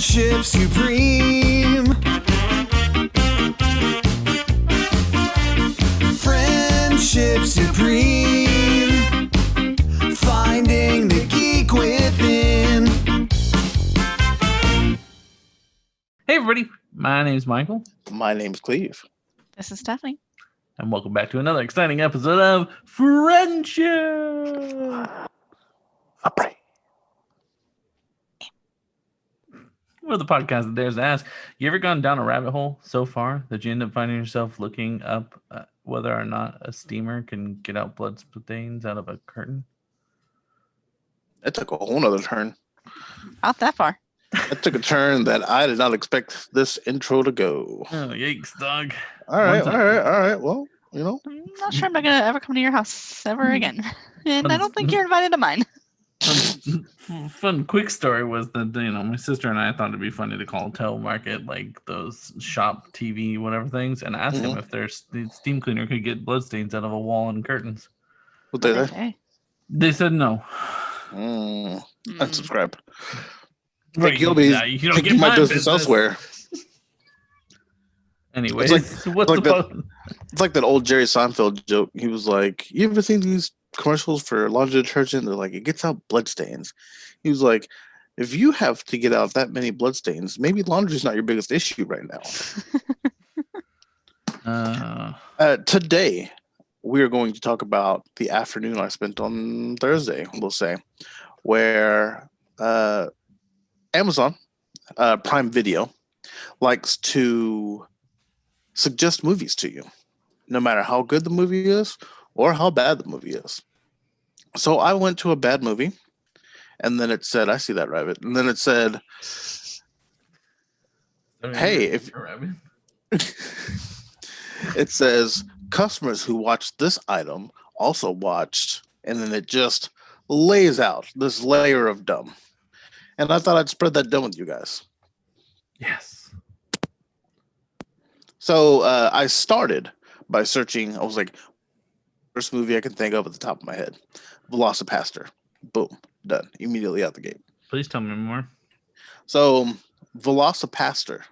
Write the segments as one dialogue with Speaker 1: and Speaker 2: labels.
Speaker 1: Friendship supreme. Friendship supreme. Finding the geek within.
Speaker 2: Hey everybody, my name's Michael.
Speaker 3: My name's Kleve.
Speaker 4: This is Stephanie.
Speaker 2: And welcome back to another exciting episode of Friendship. We're the podcast that dares to ask, you ever gone down a rabbit hole so far that you end up finding yourself looking up whether or not a steamer can get out blood stains out of a curtain?
Speaker 3: It took a whole nother turn.
Speaker 4: Not that far.
Speaker 3: It took a turn that I did not expect this intro to go.
Speaker 2: Oh, yikes, dog.
Speaker 3: All right. Well, you know.
Speaker 4: I'm not sure I'm not going to ever come to your house ever again. And I don't think you're invited to mine.
Speaker 2: Fun quick story was that, my sister and I thought it'd be funny to call telemarket like those shop TV whatever things and ask them if their steam cleaner could get bloodstains out of a wall and curtains.
Speaker 3: What did they say?
Speaker 2: They said no.
Speaker 3: Unsubscribe.
Speaker 2: Right,
Speaker 3: you'll be
Speaker 2: you don't get
Speaker 3: my business
Speaker 2: business
Speaker 3: elsewhere.
Speaker 2: Anyway,
Speaker 3: it's like that old Jerry Seinfeld joke. He was like, "You ever seen these commercials for laundry detergent? They're like, it gets out bloodstains." He was like, "If you have to get out that many bloodstains, maybe laundry's not your biggest issue right now." Today, we are going to talk about the afternoon I spent on Thursday, we'll say, where Amazon Prime Video likes to suggest movies to you, no matter how good the movie is or how bad the movie is. So I went to a bad movie, and then it said, "I see that rabbit," and then it said, "Hey, if it says customers who watched this item also watched," and then it just lays out this layer of dumb. And I thought I'd spread that dumb with you guys.
Speaker 2: Yes.
Speaker 3: So I started by searching. I was like, first movie I can think of at the top of my head, Velocipaster. Boom, done. Immediately out the gate.
Speaker 2: Please tell me more.
Speaker 3: So, Velocipaster.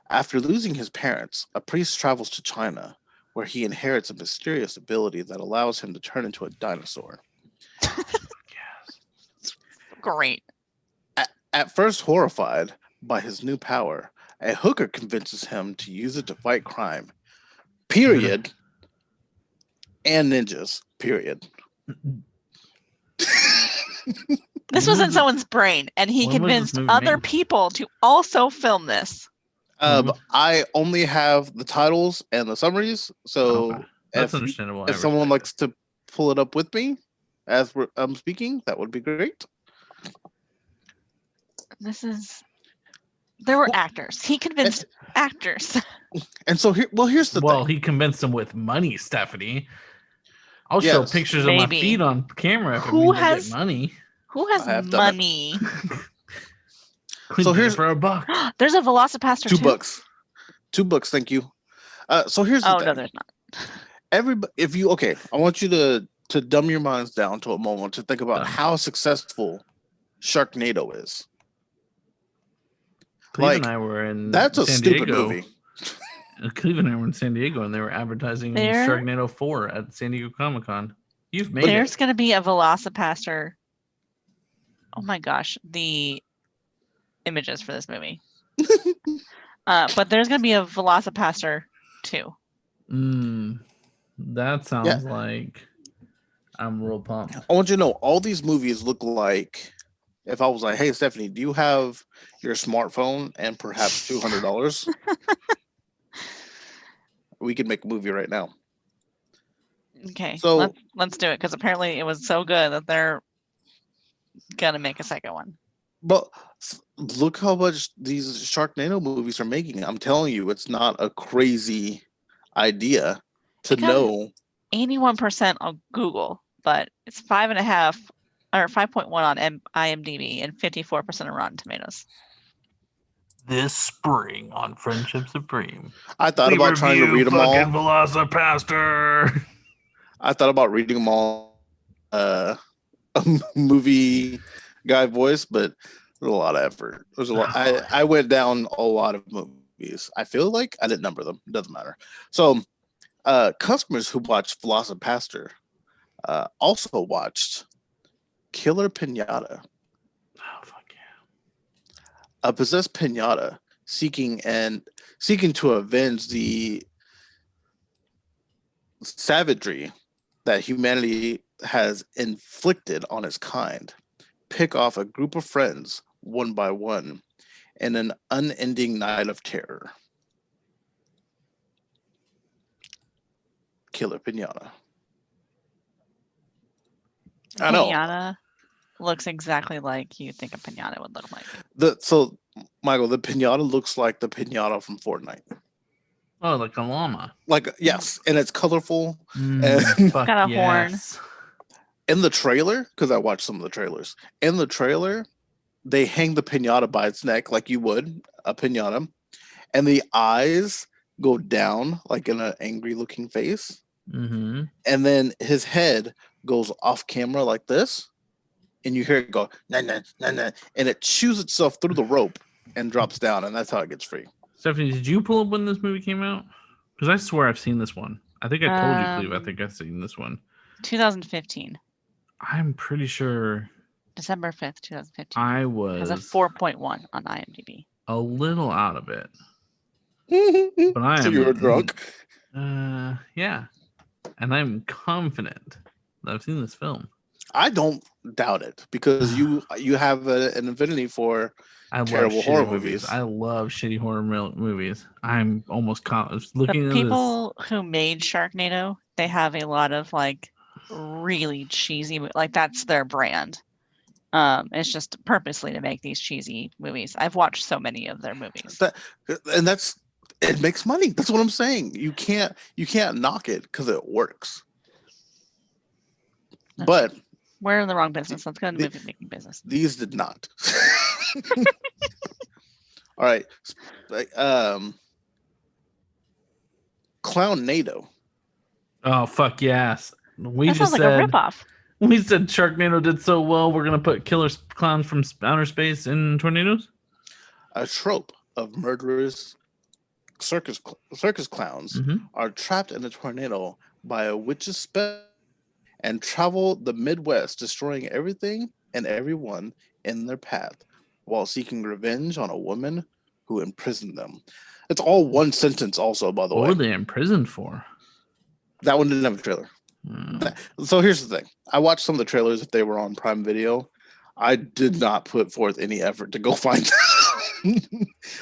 Speaker 3: After losing his parents, a priest travels to China, where he inherits a mysterious ability that allows him to turn into a dinosaur.
Speaker 2: Yes.
Speaker 4: Great.
Speaker 3: At first horrified by his new power, a hooker convinces him to use it to fight crime. Period. And ninjas. Period.
Speaker 4: This was in someone's brain, and he convinced other people to also film this.
Speaker 3: I only have the titles and the summaries, so
Speaker 2: that's understandable.
Speaker 3: If someone likes to pull it up with me as I'm speaking, that would be great.
Speaker 4: There were actors. He convinced actors.
Speaker 3: And so here's the thing.
Speaker 2: He convinced them with money, Stephanie. I'll show pictures of my feet on camera if we get money.
Speaker 4: Who has money?
Speaker 2: So here's for $1.
Speaker 4: There's a Velocipaster
Speaker 3: $2. $2, thank you. So here's the thing.
Speaker 4: No, there's not.
Speaker 3: Everybody, I want you to dumb your minds down to a moment to think about how successful Sharknado is.
Speaker 2: Kleve and I were in
Speaker 3: that's a
Speaker 2: San
Speaker 3: stupid
Speaker 2: Diego.
Speaker 3: movie.
Speaker 2: Kleve and I were in San Diego, and they were advertising Sharknado 4 at San Diego Comic-Con. There's
Speaker 4: going to be a Velocipaster. Oh my gosh, the images for this movie. But there's going to be a Velocipaster 2.
Speaker 2: That sounds like I'm real pumped.
Speaker 3: I want you to know, all these movies look like, if I was like, "Hey, Stephanie, do you have your smartphone and perhaps $200? We could make a movie right now."
Speaker 4: Okay,
Speaker 3: so
Speaker 4: let's do it, because apparently it was so good that they're gonna make a second one.
Speaker 3: But look how much these Sharknado movies are making. I'm telling you, it's not a crazy idea to know.
Speaker 4: 81% on Google, but it's 5.5 or 5.1 on IMDb and 54% on Rotten Tomatoes.
Speaker 2: This spring on Friendship Supreme,
Speaker 3: I thought about trying to read them all.
Speaker 2: Velocipaster.
Speaker 3: I thought about reading them all a movie guy voice, but There's a lot of effort. There's a lot. I went down a lot of movies. I feel like I didn't number them. It doesn't matter. So, customers who watched Velocipaster also watched Killer Pinata.
Speaker 2: Oh fuck yeah!
Speaker 3: A possessed pinata seeking to avenge the savagery that humanity has inflicted on its kind, pick off a group of friends one by one in an unending night of terror. Killer Pinata. I know.
Speaker 4: Pinata looks exactly like you think a pinata would look like.
Speaker 3: So Michael, the pinata looks like the pinata from Fortnite.
Speaker 2: Oh, like a llama.
Speaker 3: Like, yes, and it's colorful.
Speaker 2: Fuck
Speaker 4: Got a horn.
Speaker 2: yes.
Speaker 3: In the trailer, because I watched some of the trailers, in the trailer, they hang the pinata by its neck like you would a pinata, and the eyes go down like in an angry looking face.
Speaker 2: Mm-hmm.
Speaker 3: And then his head goes off camera like this, and you hear it go, nah, nah, nah, nah, and it chews itself through the rope and drops down, and that's how it gets free.
Speaker 2: Stephanie, did you pull up when this movie came out? Because I swear I've seen this one. I think I told you, Kleve. I think I've seen this one.
Speaker 4: 2015.
Speaker 2: I'm pretty sure
Speaker 4: December 5th, 2015.
Speaker 2: I was
Speaker 4: Has a 4.1 on IMDb.
Speaker 2: a little out of it. But I am.
Speaker 3: So you were drunk?
Speaker 2: Yeah. And I'm confident that I've seen this film.
Speaker 3: I don't doubt it, because you have an affinity for terrible horror movies.
Speaker 2: I love shitty horror movies. I'm almost looking
Speaker 4: The
Speaker 2: at
Speaker 4: people who made Sharknado, they have a lot of like really cheesy, like that's their brand. It's just purposely to make these cheesy movies. I've watched so many of their movies.
Speaker 3: It makes money. That's what I'm saying. You can't knock it because it works. But
Speaker 4: we're in the wrong business. Let's go into movie making business.
Speaker 3: These did not. All right. Clownado.
Speaker 2: Oh fuck yes!
Speaker 4: That sounds like a ripoff.
Speaker 2: We said Sharknado did so well. We're gonna put killer clowns from outer space in tornadoes.
Speaker 3: A trope of murderous circus clowns are trapped in a tornado by a witch's spell and travel the Midwest, destroying everything and everyone in their path while seeking revenge on a woman who imprisoned them. It's all one sentence also, by the way.
Speaker 2: What were they imprisoned for?
Speaker 3: That one didn't have a trailer. So here's the thing. I watched some of the trailers if they were on Prime Video. I did not put forth any effort to go find them.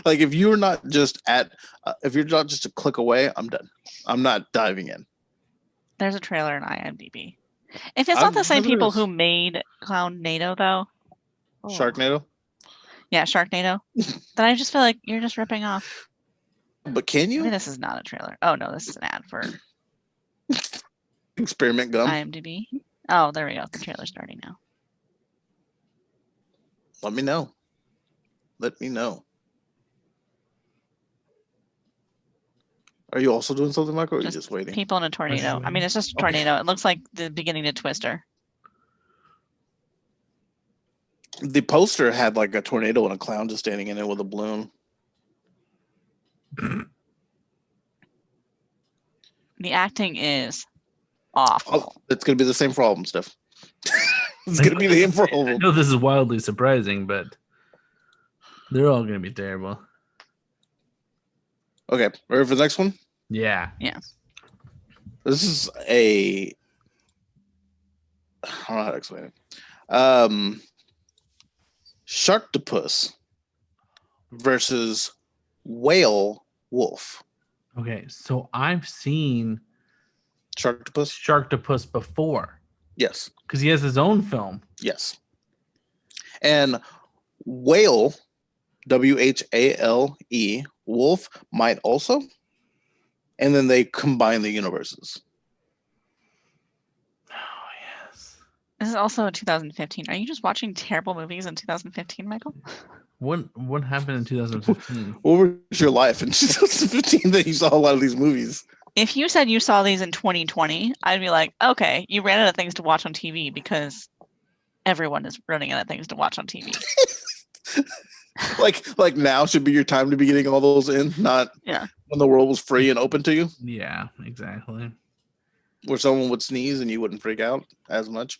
Speaker 3: Like, if you're not just a click away, I'm done. I'm not diving in.
Speaker 4: There's a trailer in IMDb. If it's not the same people who made Clownado, though.
Speaker 3: Sharknado?
Speaker 4: Yeah, Sharknado. Then I just feel like you're just ripping off.
Speaker 3: But can you?
Speaker 4: I mean, this is not a trailer. Oh, no, this is an ad for
Speaker 3: Experiment Gum.
Speaker 4: IMDb. Oh, there we go. The trailer's starting now.
Speaker 3: Let me know. Are you also doing something, Michael, or are you just waiting?
Speaker 4: People in a tornado. I mean, it's just a tornado. It looks like the beginning of Twister.
Speaker 3: The poster had like a tornado and a clown just standing in it with a balloon.
Speaker 4: The acting is awful.
Speaker 3: Oh, it's going to be the same for all of them, Steph. It's going to be the same for all of
Speaker 2: I
Speaker 3: them.
Speaker 2: know this is wildly surprising, but they're all going to be terrible.
Speaker 3: Okay, ready for the next one?
Speaker 2: Yeah.
Speaker 4: Yeah.
Speaker 3: This is I don't know how to explain it. Sharktopus versus Whale Wolf.
Speaker 2: Okay, so I've seen
Speaker 3: Sharktopus
Speaker 2: before.
Speaker 3: Yes.
Speaker 2: Because he has his own film.
Speaker 3: Yes. And Whale, WHALE, Wolf might also. And then they combine the universes.
Speaker 2: Oh, yes.
Speaker 4: This is also 2015. Are you just watching terrible movies in 2015, Michael?
Speaker 2: What happened in 2015?
Speaker 3: What was your life in 2015 that you saw a lot of these movies?
Speaker 4: If you said you saw these in 2020, I'd be like, okay, you ran out of things to watch on TV because everyone is running out of things to watch on TV.
Speaker 3: like now should be your time to be getting all those in, not
Speaker 4: Yeah.
Speaker 3: when the world was free and open to you,
Speaker 2: Yeah, exactly.
Speaker 3: where someone would sneeze and you wouldn't freak out as much.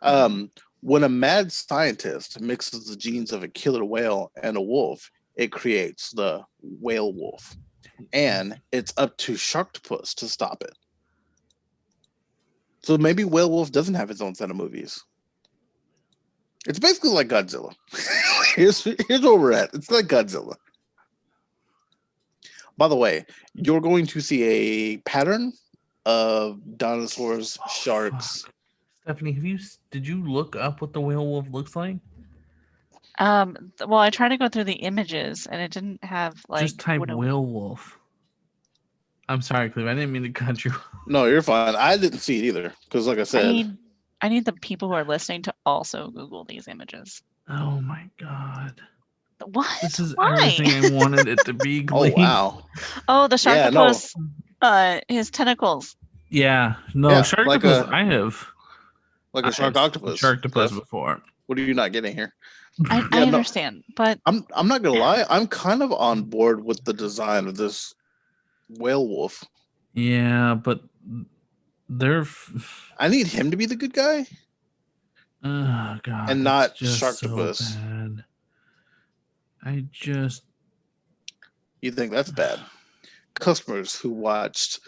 Speaker 3: When a mad scientist mixes the genes of a killer whale and a wolf, it creates the whale wolf, and it's up to Sharktopus to stop it. So maybe Whale Wolf doesn't have its own set of movies. It's basically like Godzilla. here's where we're at. It's like Godzilla. By the way, you're going to see a pattern of dinosaurs, sharks.
Speaker 2: Fuck. Stephanie, did you look up what the whale wolf looks like?
Speaker 4: Well, I tried to go through the images and it didn't have like.
Speaker 2: Just type whale wolf. I'm sorry, Kleve. I didn't mean to cut you.
Speaker 3: No, you're fine. I didn't see it either because, like I said,
Speaker 4: I need the people who are listening to also Google these images.
Speaker 2: Oh my god.
Speaker 4: What?
Speaker 2: This is
Speaker 4: Why?
Speaker 2: everything I wanted it to be.
Speaker 3: oh wow,
Speaker 4: Oh, the
Speaker 3: Yeah, no.
Speaker 4: Sharktopus, his tentacles.
Speaker 2: Yeah, no,
Speaker 3: Yeah,
Speaker 2: Sharktopus.
Speaker 3: like a-
Speaker 2: I have
Speaker 3: like a shark octopus.
Speaker 2: Sharktopus
Speaker 3: Steph,
Speaker 2: before.
Speaker 3: what are you not getting here?
Speaker 4: I
Speaker 3: Yeah, no.
Speaker 4: understand, but
Speaker 3: I'm not gonna lie. I'm kind of on board with the design of this whale wolf.
Speaker 2: Yeah, but they're.
Speaker 3: I need him to be the good guy.
Speaker 2: Oh god.
Speaker 3: And
Speaker 2: it's
Speaker 3: not
Speaker 2: just
Speaker 3: Sharktopus.
Speaker 2: So bad. I just.
Speaker 3: You think that's bad? Customers who watched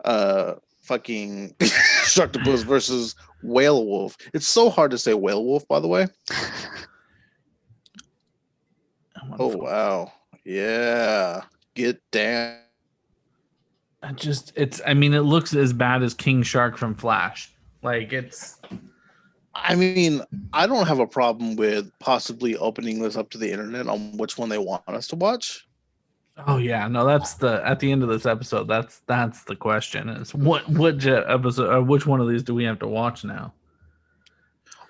Speaker 3: fucking Sharktopus versus Whale Wolf. It's so hard to say Whale Wolf, by the way. Oh wow. Yeah. Get down.
Speaker 2: I mean, it looks as bad as King Shark from Flash. Like it's.
Speaker 3: I mean, I don't have a problem with possibly opening this up to the internet on which one they want us to watch.
Speaker 2: Oh yeah, no, that's at the end of this episode. That's the question: is which episode or which one of these do we have to watch now?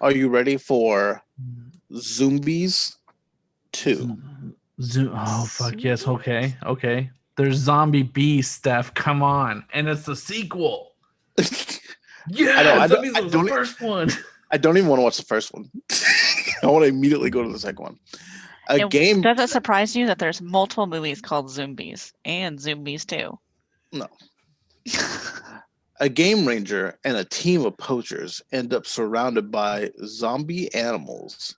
Speaker 3: Are you ready for Zombies 2?
Speaker 2: Oh fuck yes, okay. There's Zombie Beast, Steph. Come on, and it's the sequel. Yeah, Zombies was the first one.
Speaker 3: I don't even want to watch the first one. I want to immediately go to the second one.
Speaker 4: Does it surprise you that there's multiple movies called Zombies and Zombies 2?
Speaker 3: No. A game ranger and a team of poachers end up surrounded by zombie animals,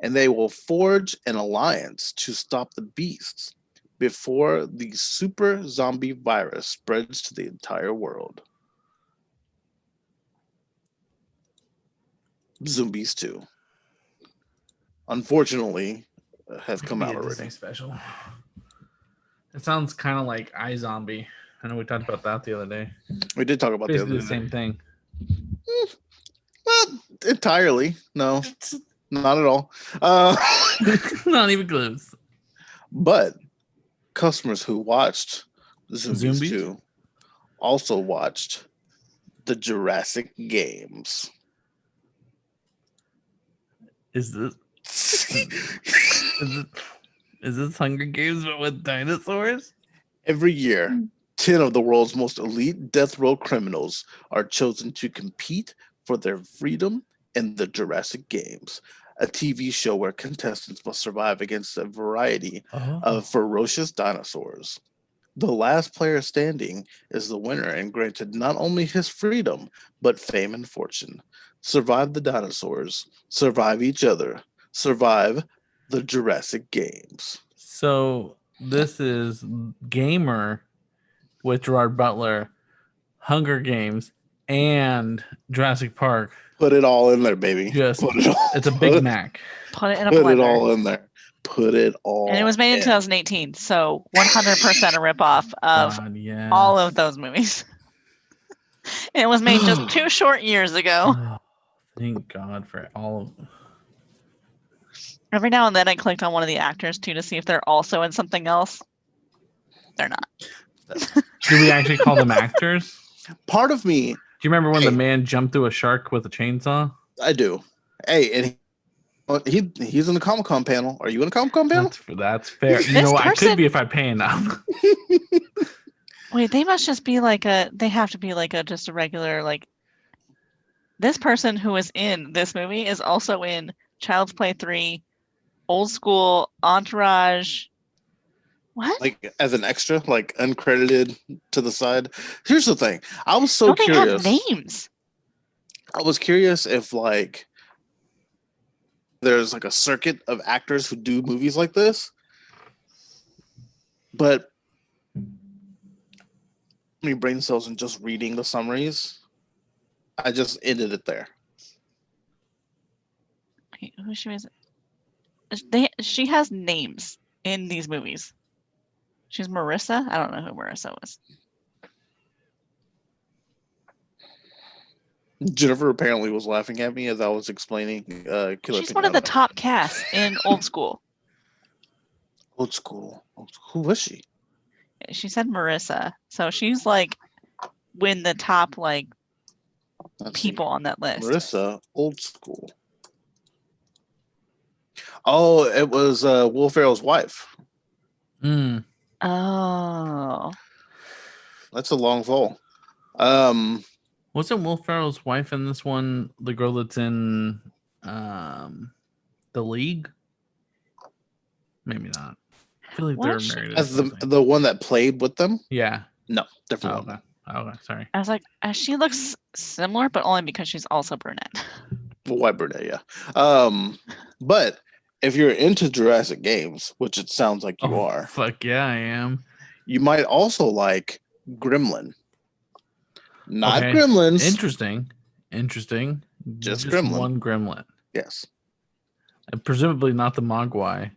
Speaker 3: and they will forge an alliance to stop the beasts before the super zombie virus spreads to the entire world. Zombies 2. Unfortunately, has come out already.
Speaker 2: Disney special. It sounds kind of like iZombie. I know we talked about that the other day.
Speaker 3: We did talk about
Speaker 2: Basically
Speaker 3: the
Speaker 2: same thing.
Speaker 3: Not entirely. No, not at all.
Speaker 2: Not even close.
Speaker 3: But customers who watched Zombies
Speaker 2: Zombies?
Speaker 3: 2 also watched the Jurassic Games.
Speaker 2: Is this is this Hunger Games but with dinosaurs?
Speaker 3: Every year, 10 of the world's most elite death row criminals are chosen to compete for their freedom in the Jurassic Games, a TV show where contestants must survive against a variety of ferocious dinosaurs. The last player standing is the winner and granted not only his freedom, but fame and fortune. Survive the dinosaurs, survive each other, survive the Jurassic Games.
Speaker 2: So this is Gamer with Gerard Butler, Hunger Games, and Jurassic Park.
Speaker 3: Put it all in there, baby.
Speaker 2: Just
Speaker 3: Put it all.
Speaker 2: it's a Big Mac.
Speaker 4: Put it in a
Speaker 3: Put it
Speaker 4: blender.
Speaker 3: all in there. Put it all.
Speaker 4: And it was made in 2018, so 100% a ripoff of
Speaker 2: God, yes.
Speaker 4: all of those movies. And it was made just 2 short years ago.
Speaker 2: Oh, thank God for all of them.
Speaker 4: Every now and then I clicked on one of the actors too to see if they're also in something else. They're not.
Speaker 2: Do we actually call them actors?
Speaker 3: Part of me.
Speaker 2: Do you remember when the man jumped through a shark with a chainsaw?
Speaker 3: I do. Hey, and he's in the Comic-Con panel. Are you in the Comic-Con panel?
Speaker 2: That's fair. You
Speaker 4: This
Speaker 2: know, I
Speaker 4: person-
Speaker 2: could be if I pay enough.
Speaker 4: Wait, they must just be like they have to be like just a regular, like, this person who is in this movie is also in Child's Play 3, Old School, Entourage. What?
Speaker 3: Like as an extra, like uncredited to the side. Here's the thing. I was so
Speaker 4: Don't they have
Speaker 3: curious.
Speaker 4: names?
Speaker 3: I was curious if like there's like a circuit of actors who do movies like this. But many brain cells in just reading the summaries. I just ended it there.
Speaker 4: Wait, who she is? She has names in these movies. She's Marissa. I don't know who Marissa was.
Speaker 3: Jennifer apparently was laughing at me as I was explaining.
Speaker 4: She's one of the top casts in Old School.
Speaker 3: Old School. Who was she?
Speaker 4: She said Marissa, so she's like win the top like
Speaker 3: Let's see.
Speaker 4: people on that list.
Speaker 3: Marissa, Old School. Oh, it was Will Ferrell's wife.
Speaker 2: Mm.
Speaker 4: Oh,
Speaker 3: That's a long fall.
Speaker 2: Wasn't Will Ferrell's wife in this one the girl that's in The League? Maybe not. I feel like they're
Speaker 4: Was she?
Speaker 2: married. or
Speaker 3: As
Speaker 2: something.
Speaker 3: the one that played with them?
Speaker 2: Yeah.
Speaker 3: No, different
Speaker 2: Oh,
Speaker 3: one.
Speaker 2: okay. Okay. Sorry.
Speaker 4: I was like, she looks similar, but only because she's also brunette.
Speaker 3: White brunette, yeah. But if you're into Jurassic games, which it sounds like you are,
Speaker 2: Fuck yeah, I am.
Speaker 3: you might also like Gremlin. Not
Speaker 2: Okay.
Speaker 3: Gremlins.
Speaker 2: Interesting.
Speaker 3: Just Gremlin.
Speaker 2: One gremlin.
Speaker 3: Yes.
Speaker 2: And presumably not the Mogwai.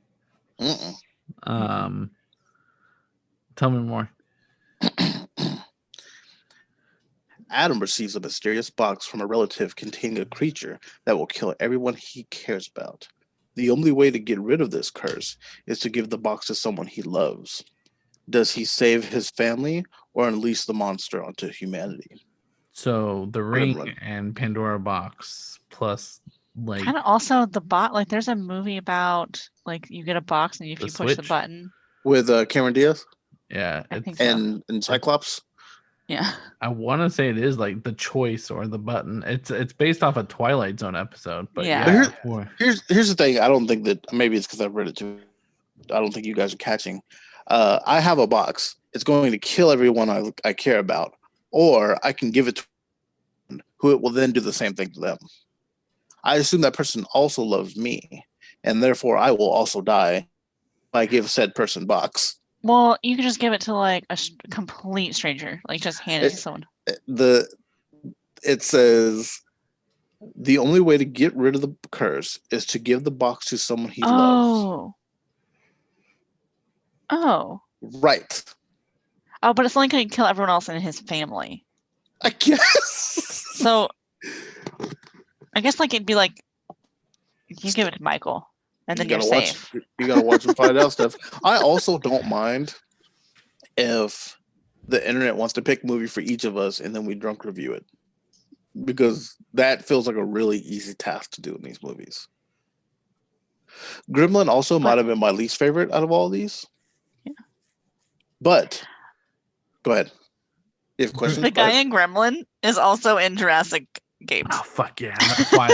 Speaker 3: Mm-mm.
Speaker 2: Tell me more.
Speaker 3: Adam receives a mysterious box from a relative containing a creature that will kill everyone he cares about. The only way to get rid of this curse is to give the box to someone he loves. Does he save his family or unleash the monster onto humanity?
Speaker 2: So the ring
Speaker 3: Gremlin.
Speaker 2: and Pandora box plus like
Speaker 4: Kind of also the bot. Like, there's a movie about like you get a box and if
Speaker 2: The
Speaker 4: you push the
Speaker 2: Switch?
Speaker 4: button,
Speaker 3: With Cameron Diaz
Speaker 2: yeah.
Speaker 4: I think
Speaker 2: It's,
Speaker 4: so.
Speaker 3: and Cyclops?
Speaker 4: Yeah.
Speaker 2: I want to say it is like the choice or the button. It's based off a Twilight Zone episode, but
Speaker 4: Yeah.
Speaker 2: yeah.
Speaker 3: But
Speaker 2: boy.
Speaker 3: Here's the thing. I don't think that maybe it's because I've read it too. I don't think you guys are catching. I have a box. It's going to kill everyone I care about, or I can give it to someone who it will then do the same thing to them. I assume that person also loves me, and therefore I will also die if I give said person box.
Speaker 4: Well, you could just give it to like a complete stranger. Like, just hand it to someone.
Speaker 3: It says the only way to get rid of the curse is to give the box to someone he loves.
Speaker 4: Oh.
Speaker 3: Right.
Speaker 4: Oh, but it's only going to kill everyone else in his family.
Speaker 3: I guess.
Speaker 4: So, I guess like it'd be like you give it to Michael, and then you're safe.
Speaker 3: You gotta watch and find out stuff. I also don't mind if the internet wants to pick a movie for each of us and then we drunk review it, because that feels like a really easy task to do in these movies. Gremlin also might have been my least favorite out of all these.
Speaker 4: Yeah.
Speaker 3: But go ahead. You have questions?
Speaker 4: The guy in Gremlin is also in Jurassic Games.
Speaker 2: Oh fuck yeah!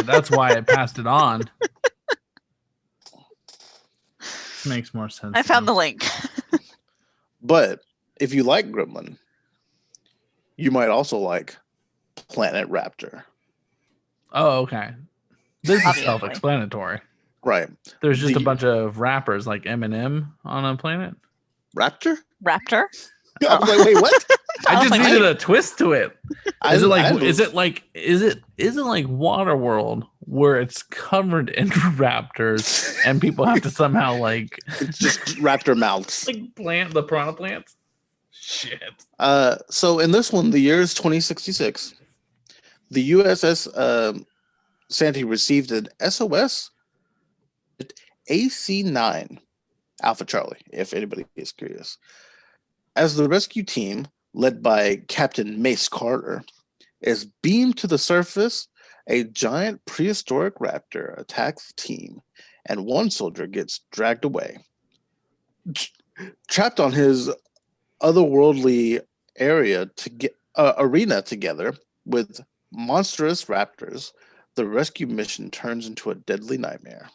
Speaker 2: That's why I passed it on. Makes more sense.
Speaker 4: I found the link.
Speaker 3: But if you like Gremlin, you might also like Planet Raptor.
Speaker 2: Oh, okay. This is
Speaker 4: Obviously.
Speaker 2: self-explanatory.
Speaker 3: Right.
Speaker 2: There's just a bunch of rappers like Eminem on a planet.
Speaker 3: Raptor?
Speaker 4: Raptor?
Speaker 3: I was like, wait, what?
Speaker 2: I
Speaker 4: was
Speaker 2: just
Speaker 4: like,
Speaker 2: needed a twist to it. Is it like Waterworld where it's covered in raptors and people have to somehow like
Speaker 3: It's just raptor mouths.
Speaker 2: like plant the piranha plants? Shit.
Speaker 3: So in this one, the year is 2066. The USS Santee received an SOS AC-9 Alpha Charlie, if anybody is curious. As the rescue team, led by Captain Mace Carter, is beamed to the surface, a giant prehistoric raptor attacks the team, and one soldier gets dragged away. Trapped on his otherworldly arena together with monstrous raptors, the rescue mission turns into a deadly nightmare.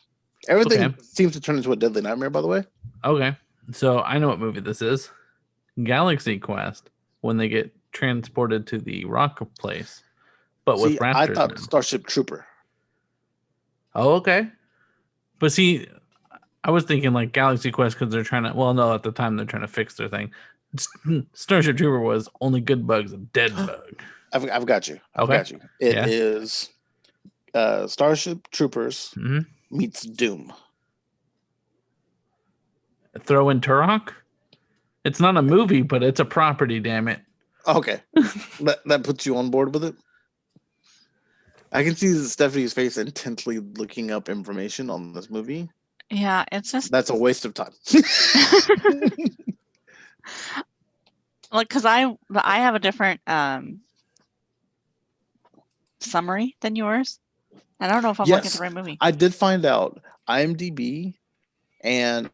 Speaker 3: Everything
Speaker 2: Okay.
Speaker 3: seems to turn into a deadly nightmare, by the way.
Speaker 2: Okay. So I know what movie this is. Galaxy Quest, when they get transported to the rock place, but with
Speaker 3: See, I
Speaker 2: raptors
Speaker 3: thought
Speaker 2: now.
Speaker 3: Starship Trooper.
Speaker 2: Oh, okay. But see, I was thinking like Galaxy Quest because they're trying to. Well, no, at the time they're trying to fix their thing. Starship Trooper was only good bugs, a dead bug.
Speaker 3: I've got you. I've
Speaker 2: Okay.
Speaker 3: got you. It
Speaker 2: Yeah.
Speaker 3: is Starship Troopers
Speaker 2: Mhm.
Speaker 3: meets Doom.
Speaker 2: Throw in Turok. It's not a movie, but it's a property. Damn it.
Speaker 3: Okay, that puts you on board with it. I can see Stephanie's face intently looking up information on this movie.
Speaker 4: Yeah, it's just
Speaker 3: That's a waste of time.
Speaker 4: like because I have a different summary than yours. And I don't know if I'm looking at
Speaker 3: Yes.
Speaker 4: the right movie.
Speaker 3: I did find out IMDb, and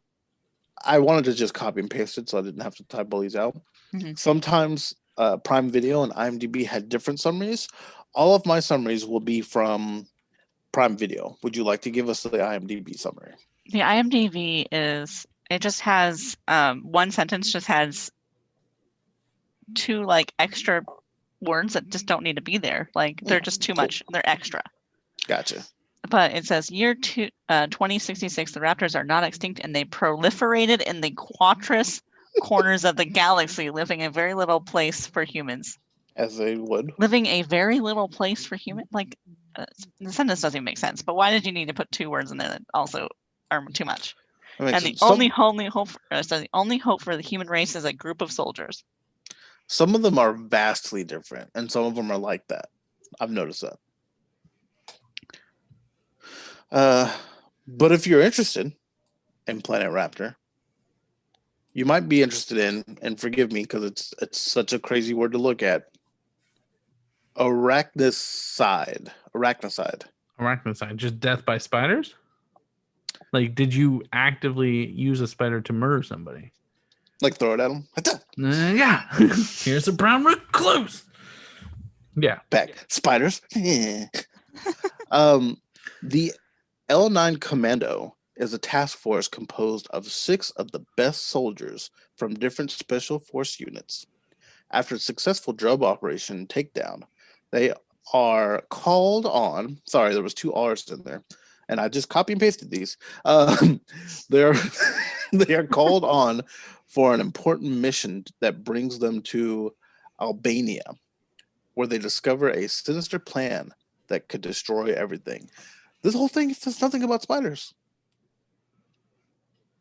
Speaker 3: I wanted to just copy and paste it so I didn't have to type all these out.
Speaker 4: Mhm.
Speaker 3: Sometimes Prime Video and IMDb had different summaries. All of my summaries will be from Prime Video. Would you like to give us the IMDb summary?
Speaker 4: The IMDb is it just has one sentence just has two like extra words that just don't need to be there. Like they're just too
Speaker 3: Cool.
Speaker 4: much. They're extra.
Speaker 3: Gotcha.
Speaker 4: But it says year 2066, the raptors are not extinct and they proliferated in the quatrous corners of the galaxy, living a very little place for humans.
Speaker 3: As they would.
Speaker 4: Living a very little place for human, like the sentence doesn't even make sense. But why did you need to put two words in there that also are too much?
Speaker 3: I mean,
Speaker 4: And the only hope for the human race is a group of soldiers.
Speaker 3: some of them are vastly different, and some of them are like that. I've noticed that. But if you're interested in Planet Raptor, you might be interested in, and forgive me because it's such a crazy word to look at, arachnocide.
Speaker 2: Arachnocide, just death by spiders? Like, did you actively use a spider to murder somebody?
Speaker 3: Like throw it at them.
Speaker 2: Yeah. Here's a brown recluse. Yeah.
Speaker 3: Back. Spiders. The L9 Commando is a task force composed of 6 of the best soldiers from different special force units. After a successful drug operation takedown, they are called on. Sorry, there was 2 R's in there, and I just copy and pasted these. They are called on for an important mission that brings them to Albania, where they discover a sinister plan that could destroy everything. This whole thing says nothing about spiders.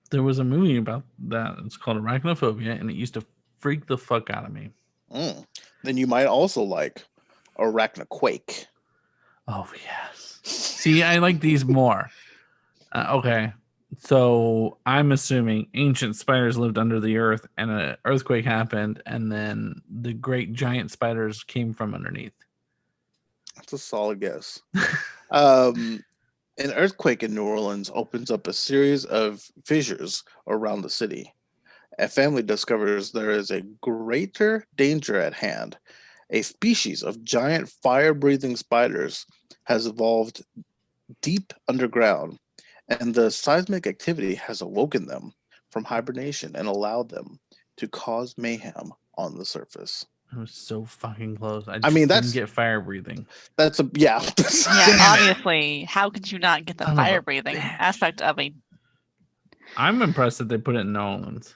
Speaker 2: There was a movie about that. It's called Arachnophobia, and it used to freak the fuck out of me.
Speaker 3: Then you might also like Arachnoquake.
Speaker 2: Oh, yes. See, I like these more. Okay. So I'm assuming ancient spiders lived under the earth and an earthquake happened, and then the great giant spiders came from underneath.
Speaker 3: That's a solid guess. An earthquake in New Orleans opens up a series of fissures around the city. A family discovers there is a greater danger at hand. A species of giant fire-breathing spiders has evolved deep underground, and the seismic activity has awoken them from hibernation and allowed them to cause mayhem on the surface.
Speaker 2: It was so fucking close. I
Speaker 3: mean,
Speaker 2: didn't get fire breathing.
Speaker 3: That's a yeah.
Speaker 4: Yeah, obviously. How could you not get the
Speaker 2: Son of a
Speaker 4: fire breathing
Speaker 2: bitch.
Speaker 4: aspect of a?
Speaker 2: I'm impressed that they put it in Nolans.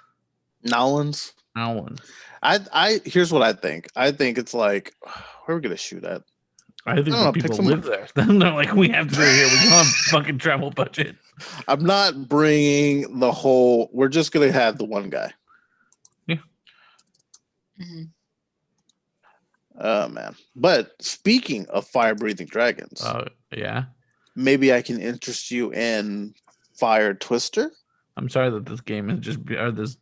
Speaker 3: Nolans. I here's what I think. I think it's like, where are we gonna shoot at?
Speaker 2: I think
Speaker 3: don't know,
Speaker 2: the
Speaker 3: pick
Speaker 2: people
Speaker 3: some-
Speaker 2: live there. Then they're like, we have to do it here. We don't have fucking travel budget.
Speaker 3: I'm not bringing the whole. We're just gonna have the one guy.
Speaker 4: Mhm.
Speaker 3: Oh man! But speaking of fire-breathing dragons,
Speaker 2: Yeah.
Speaker 3: maybe I can interest you in Fire Twister.
Speaker 2: I'm sorry that this game is just, or this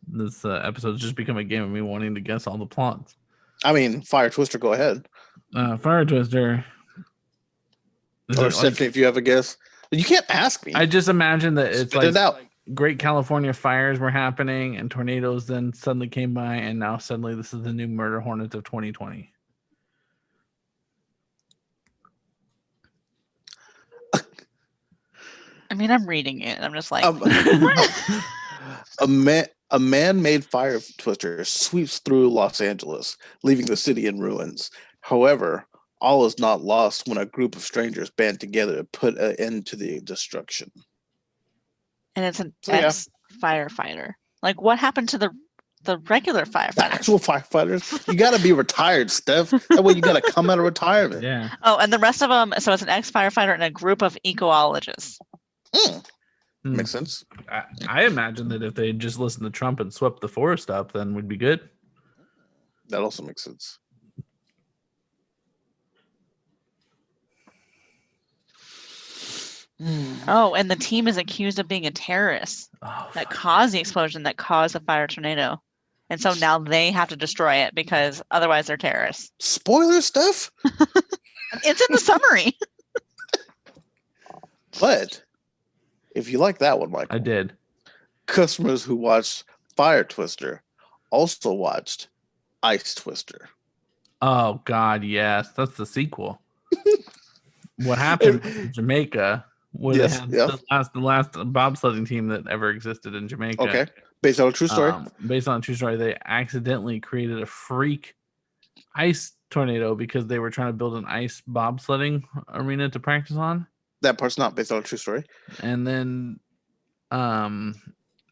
Speaker 2: episode has just become a game of me wanting to guess all the plots.
Speaker 3: I mean, Fire Twister. Go ahead.
Speaker 2: Fire Twister.
Speaker 3: Or Stephanie, if you have a guess, you can't ask me.
Speaker 2: I just imagine that it's
Speaker 3: Spit
Speaker 2: like
Speaker 3: it out.
Speaker 2: Great California fires were happening and tornadoes then suddenly came by, and now suddenly this is the new murder hornets of 2020.
Speaker 4: I mean, I'm reading it. I'm just like,
Speaker 3: Um, a man-made fire twister sweeps through Los Angeles, leaving the city in ruins. However, all is not lost when a group of strangers band together to put an end to the destruction.
Speaker 4: and it's an
Speaker 3: So, yeah.
Speaker 4: ex-firefighter. Like, what happened to the regular
Speaker 3: The
Speaker 4: firefighter?
Speaker 3: actual firefighters, you got to be retired, Steph. That way you got to come out of retirement.
Speaker 2: Yeah.
Speaker 4: Oh, and the rest of them. So it's an ex-firefighter and a group of ecologists.
Speaker 3: Hmm,
Speaker 2: Hmm.
Speaker 3: makes sense.
Speaker 2: I imagine that if they just listened to Trump and swept the forest up, then we'd be good.
Speaker 3: That also makes sense.
Speaker 4: Oh, and the team is accused of being a terrorist
Speaker 2: Oh,
Speaker 4: that
Speaker 2: fuck.
Speaker 4: caused the explosion that caused the fire tornado. And so now they have to destroy it because otherwise they're terrorists.
Speaker 3: Spoiler stuff,
Speaker 4: It's in the summary.
Speaker 3: but if you like that one, Michael,
Speaker 2: I did.
Speaker 3: customers who watched Fire Twister also watched Ice Twister.
Speaker 2: Oh God, yes, that's the sequel. What happened in Jamaica? Where
Speaker 3: Yes,
Speaker 2: they had
Speaker 3: yeah.
Speaker 2: the last bobsledding team that ever existed in Jamaica.
Speaker 3: Okay, based on a true story.
Speaker 2: Based on a true story, they accidentally created a freak ice tornado because they were trying to build an ice bobsledding arena to practice on,
Speaker 3: That part's not based on a true story.
Speaker 2: and then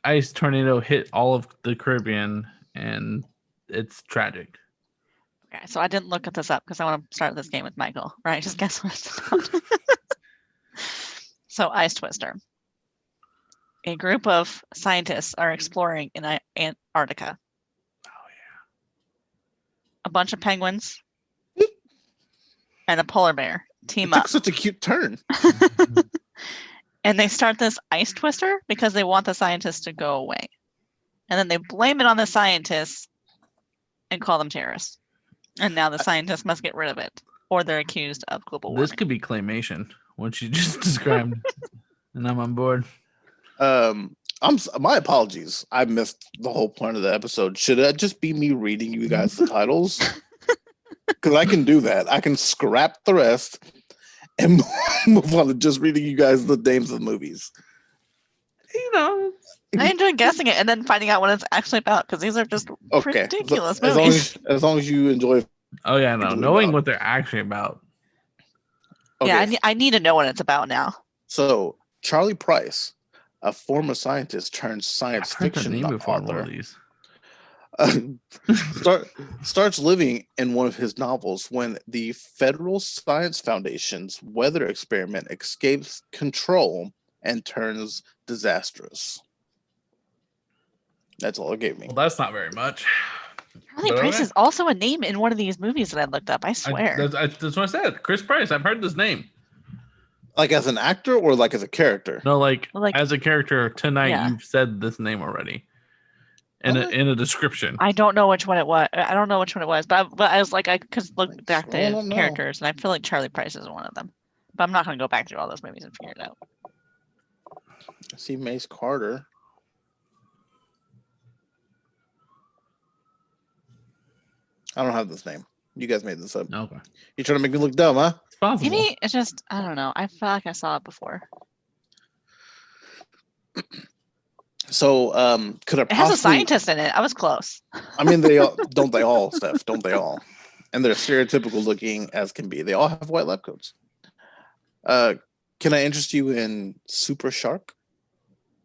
Speaker 2: ice tornado hit all of the Caribbean, and it's tragic.
Speaker 4: Okay, so I didn't look at this up because I want to start this game with Michael. Right? Just guess what it's about. So, Ice Twister. A group of scientists are exploring in Antarctica.
Speaker 2: Oh
Speaker 4: A bunch of penguins and a polar bear team
Speaker 3: It took
Speaker 4: up.
Speaker 3: such a cute turn.
Speaker 2: yeah.
Speaker 4: And they start this ice twister because they want the scientists to go away. And then they blame it on the scientists and call them terrorists. And now the scientists must get rid of it, or they're accused of global warming.
Speaker 2: This could be claymation, what you just described, and I'm on board.
Speaker 3: My apologies. I missed the whole point of the episode. Should that just be me reading you guys the titles? Because I can do that. I can scrap the rest and move on to just reading you guys the names of the movies.
Speaker 2: You know,
Speaker 4: I enjoy guessing it and then finding out what it's actually about because these are just
Speaker 3: Okay.
Speaker 4: ridiculous
Speaker 3: As
Speaker 4: movies.
Speaker 3: long as you enjoy.
Speaker 2: oh yeah, no,
Speaker 3: Totally
Speaker 2: knowing
Speaker 3: about.
Speaker 2: what they're actually about.
Speaker 3: Okay.
Speaker 4: Yeah, I need to know what it's about now.
Speaker 3: So Charlie Price, a former scientist turned science
Speaker 2: I've heard that
Speaker 3: fiction
Speaker 2: name before in one of
Speaker 3: author,
Speaker 2: these.
Speaker 3: starts living in one of his novels when the Federal Science Foundation's weather experiment escapes control and turns disastrous. That's all it gave me.
Speaker 2: Well, that's not very much.
Speaker 4: Charlie
Speaker 2: But
Speaker 4: Price
Speaker 2: okay.
Speaker 4: is also a name in one of these movies that I looked up. I swear.
Speaker 2: That's what I said. Chris Price. I've heard this name.
Speaker 3: Like as an actor or like as a character?
Speaker 2: No, like,
Speaker 4: Like-
Speaker 2: as a character tonight,
Speaker 4: Yeah.
Speaker 2: you've said this name already in
Speaker 3: What?
Speaker 2: a description.
Speaker 4: I don't know which one it was. I don't know which one it was, but I was like, I could look back
Speaker 3: I
Speaker 4: to
Speaker 3: don't know.
Speaker 4: characters, and I feel like Charlie Price is one of them. But I'm not going to go back through all those movies and figure it out.
Speaker 3: I see Mace Carter. I don't have this name. You guys made this up.
Speaker 2: Okay,
Speaker 3: You trying to make me look dumb, huh?
Speaker 2: it's possible.
Speaker 4: Maybe it's just, I don't know. I feel like I saw it before.
Speaker 3: So, could I
Speaker 4: It has a
Speaker 3: possibly?
Speaker 4: scientist in it. I was close.
Speaker 3: I mean, they all don't. They all, Steph. Don't they all? And they're stereotypical looking as can be. They all have white lab coats. Can I interest you in Super Shark?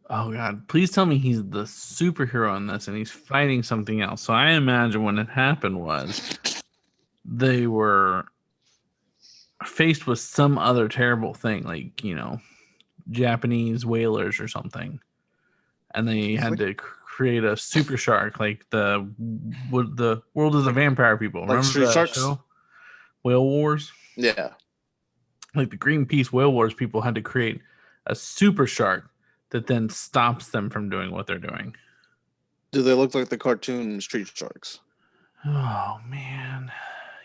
Speaker 2: Oh God! Please tell me he's the superhero in this, and he's fighting something else. So I imagine when it happened was they were faced with some other terrible thing, like Japanese whalers or something, and they had to create a super shark, like the World is a Vampire People.
Speaker 3: Like
Speaker 2: Remember
Speaker 3: Street
Speaker 2: that
Speaker 3: Sharks?
Speaker 2: show? Whale Wars.
Speaker 3: Yeah.
Speaker 2: Like the Greenpeace Whale Wars people had to create a super shark that then stops them from doing what they're doing.
Speaker 3: Do they look like the cartoon Street Sharks?
Speaker 2: Oh man,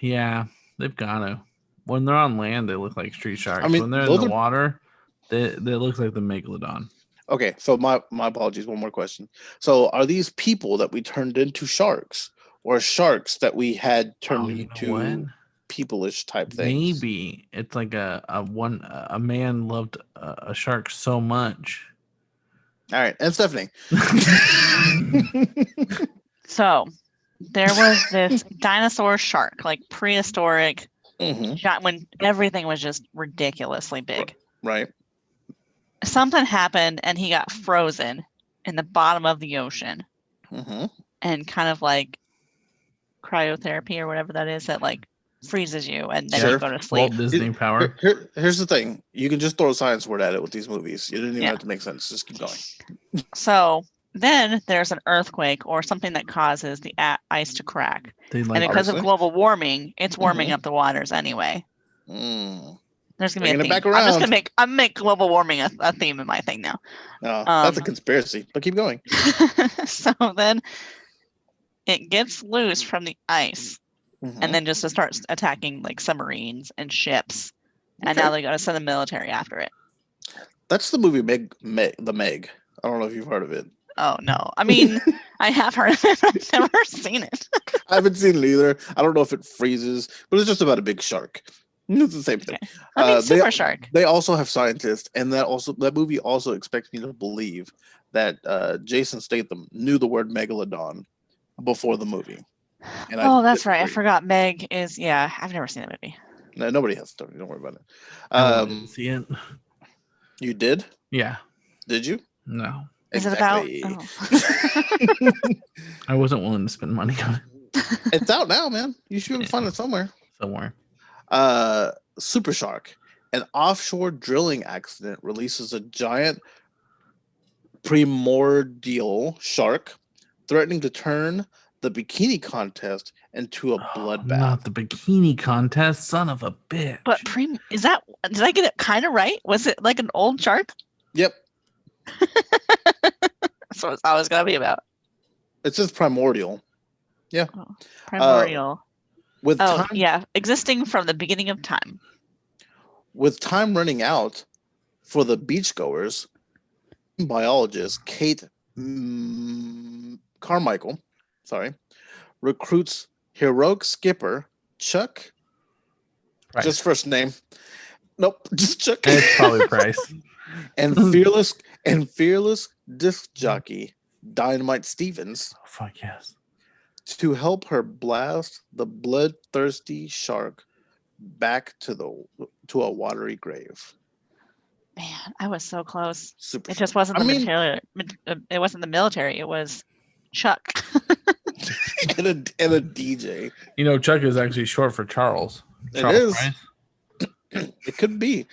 Speaker 2: yeah, they've got to. When they're on land, they look like street sharks.
Speaker 3: I mean,
Speaker 2: when they're in
Speaker 3: those
Speaker 2: the
Speaker 3: are-
Speaker 2: water, they look like the megalodon.
Speaker 3: Okay, so my apologies. One more question. So, are these people that we turned into sharks, or sharks that we had turned
Speaker 2: Oh, you know
Speaker 3: into
Speaker 2: what?
Speaker 3: people-ish type things.
Speaker 2: Maybe it's like a man loved a shark so much.
Speaker 3: All right, and Stephanie.
Speaker 4: So there was this dinosaur shark, like prehistoric, when everything was just ridiculously big.
Speaker 3: Right.
Speaker 4: Something happened and he got frozen in the bottom of the ocean. And kind of like cryotherapy or whatever that is, that like freezes you and then you go to sleep.
Speaker 2: Walt Disney power.
Speaker 3: Here's the thing. You can just throw a science word at it with these movies. You didn't even have to make sense. Just keep going.
Speaker 4: So then there's an earthquake or something that causes the ice to crack. And because of global warming, it's warming up the waters anyway. There's gonna be a theme. I'm just gonna make global warming a theme in my thing now.
Speaker 3: That's a conspiracy, but keep going.
Speaker 4: So then it gets loose from the ice and then just starts attacking like submarines and ships. And now they got to send the military after it.
Speaker 3: That's the movie The Meg. I don't know if you've heard of it.
Speaker 4: Oh, no. I mean, I have heard of it, but I've never seen it.
Speaker 3: I haven't seen it either. I don't know if it freezes, but it's just about a big shark. It's the same thing.
Speaker 4: Okay. I mean, Super Shark.
Speaker 3: They also have scientists, and that movie also expects me to believe that Jason Statham knew the word megalodon before the movie. And
Speaker 4: that's right. I forgot Meg is. Yeah, I've never seen that movie.
Speaker 3: No, nobody has to. Don't worry about it.
Speaker 2: I didn't see it.
Speaker 3: You did?
Speaker 2: Yeah.
Speaker 3: Did you?
Speaker 2: No.
Speaker 4: Is it about?
Speaker 2: Oh. I wasn't willing to spend money on it.
Speaker 3: It's out now, man. You should find it somewhere. Super Shark. An offshore drilling accident releases a giant primordial shark, threatening to turn the bikini contest into a bloodbath.
Speaker 2: Not the bikini contest, son of a bitch.
Speaker 4: But is that? Did I get it kind of right? Was it like an old shark?
Speaker 3: Yep.
Speaker 4: That's what I was gonna be about.
Speaker 3: It says primordial. Yeah.
Speaker 4: Primordial.
Speaker 3: Time,
Speaker 4: existing from the beginning of time.
Speaker 3: With time running out for the beachgoers, biologist Kate Carmichael, recruits heroic skipper Chuck.
Speaker 2: Price.
Speaker 3: Just first name. Nope, just Chuck.
Speaker 2: It's probably Price.
Speaker 3: and fearless disc jockey Dynamite Stevens.
Speaker 2: Oh, fuck yes.
Speaker 3: To help her blast the bloodthirsty shark back to a watery grave.
Speaker 4: Man, I was so close.
Speaker 3: Super.
Speaker 4: It just wasn't military. It wasn't the military. It was Chuck.
Speaker 3: and a DJ.
Speaker 2: You know, Chuck is actually short for Charles.
Speaker 3: It is. It could be.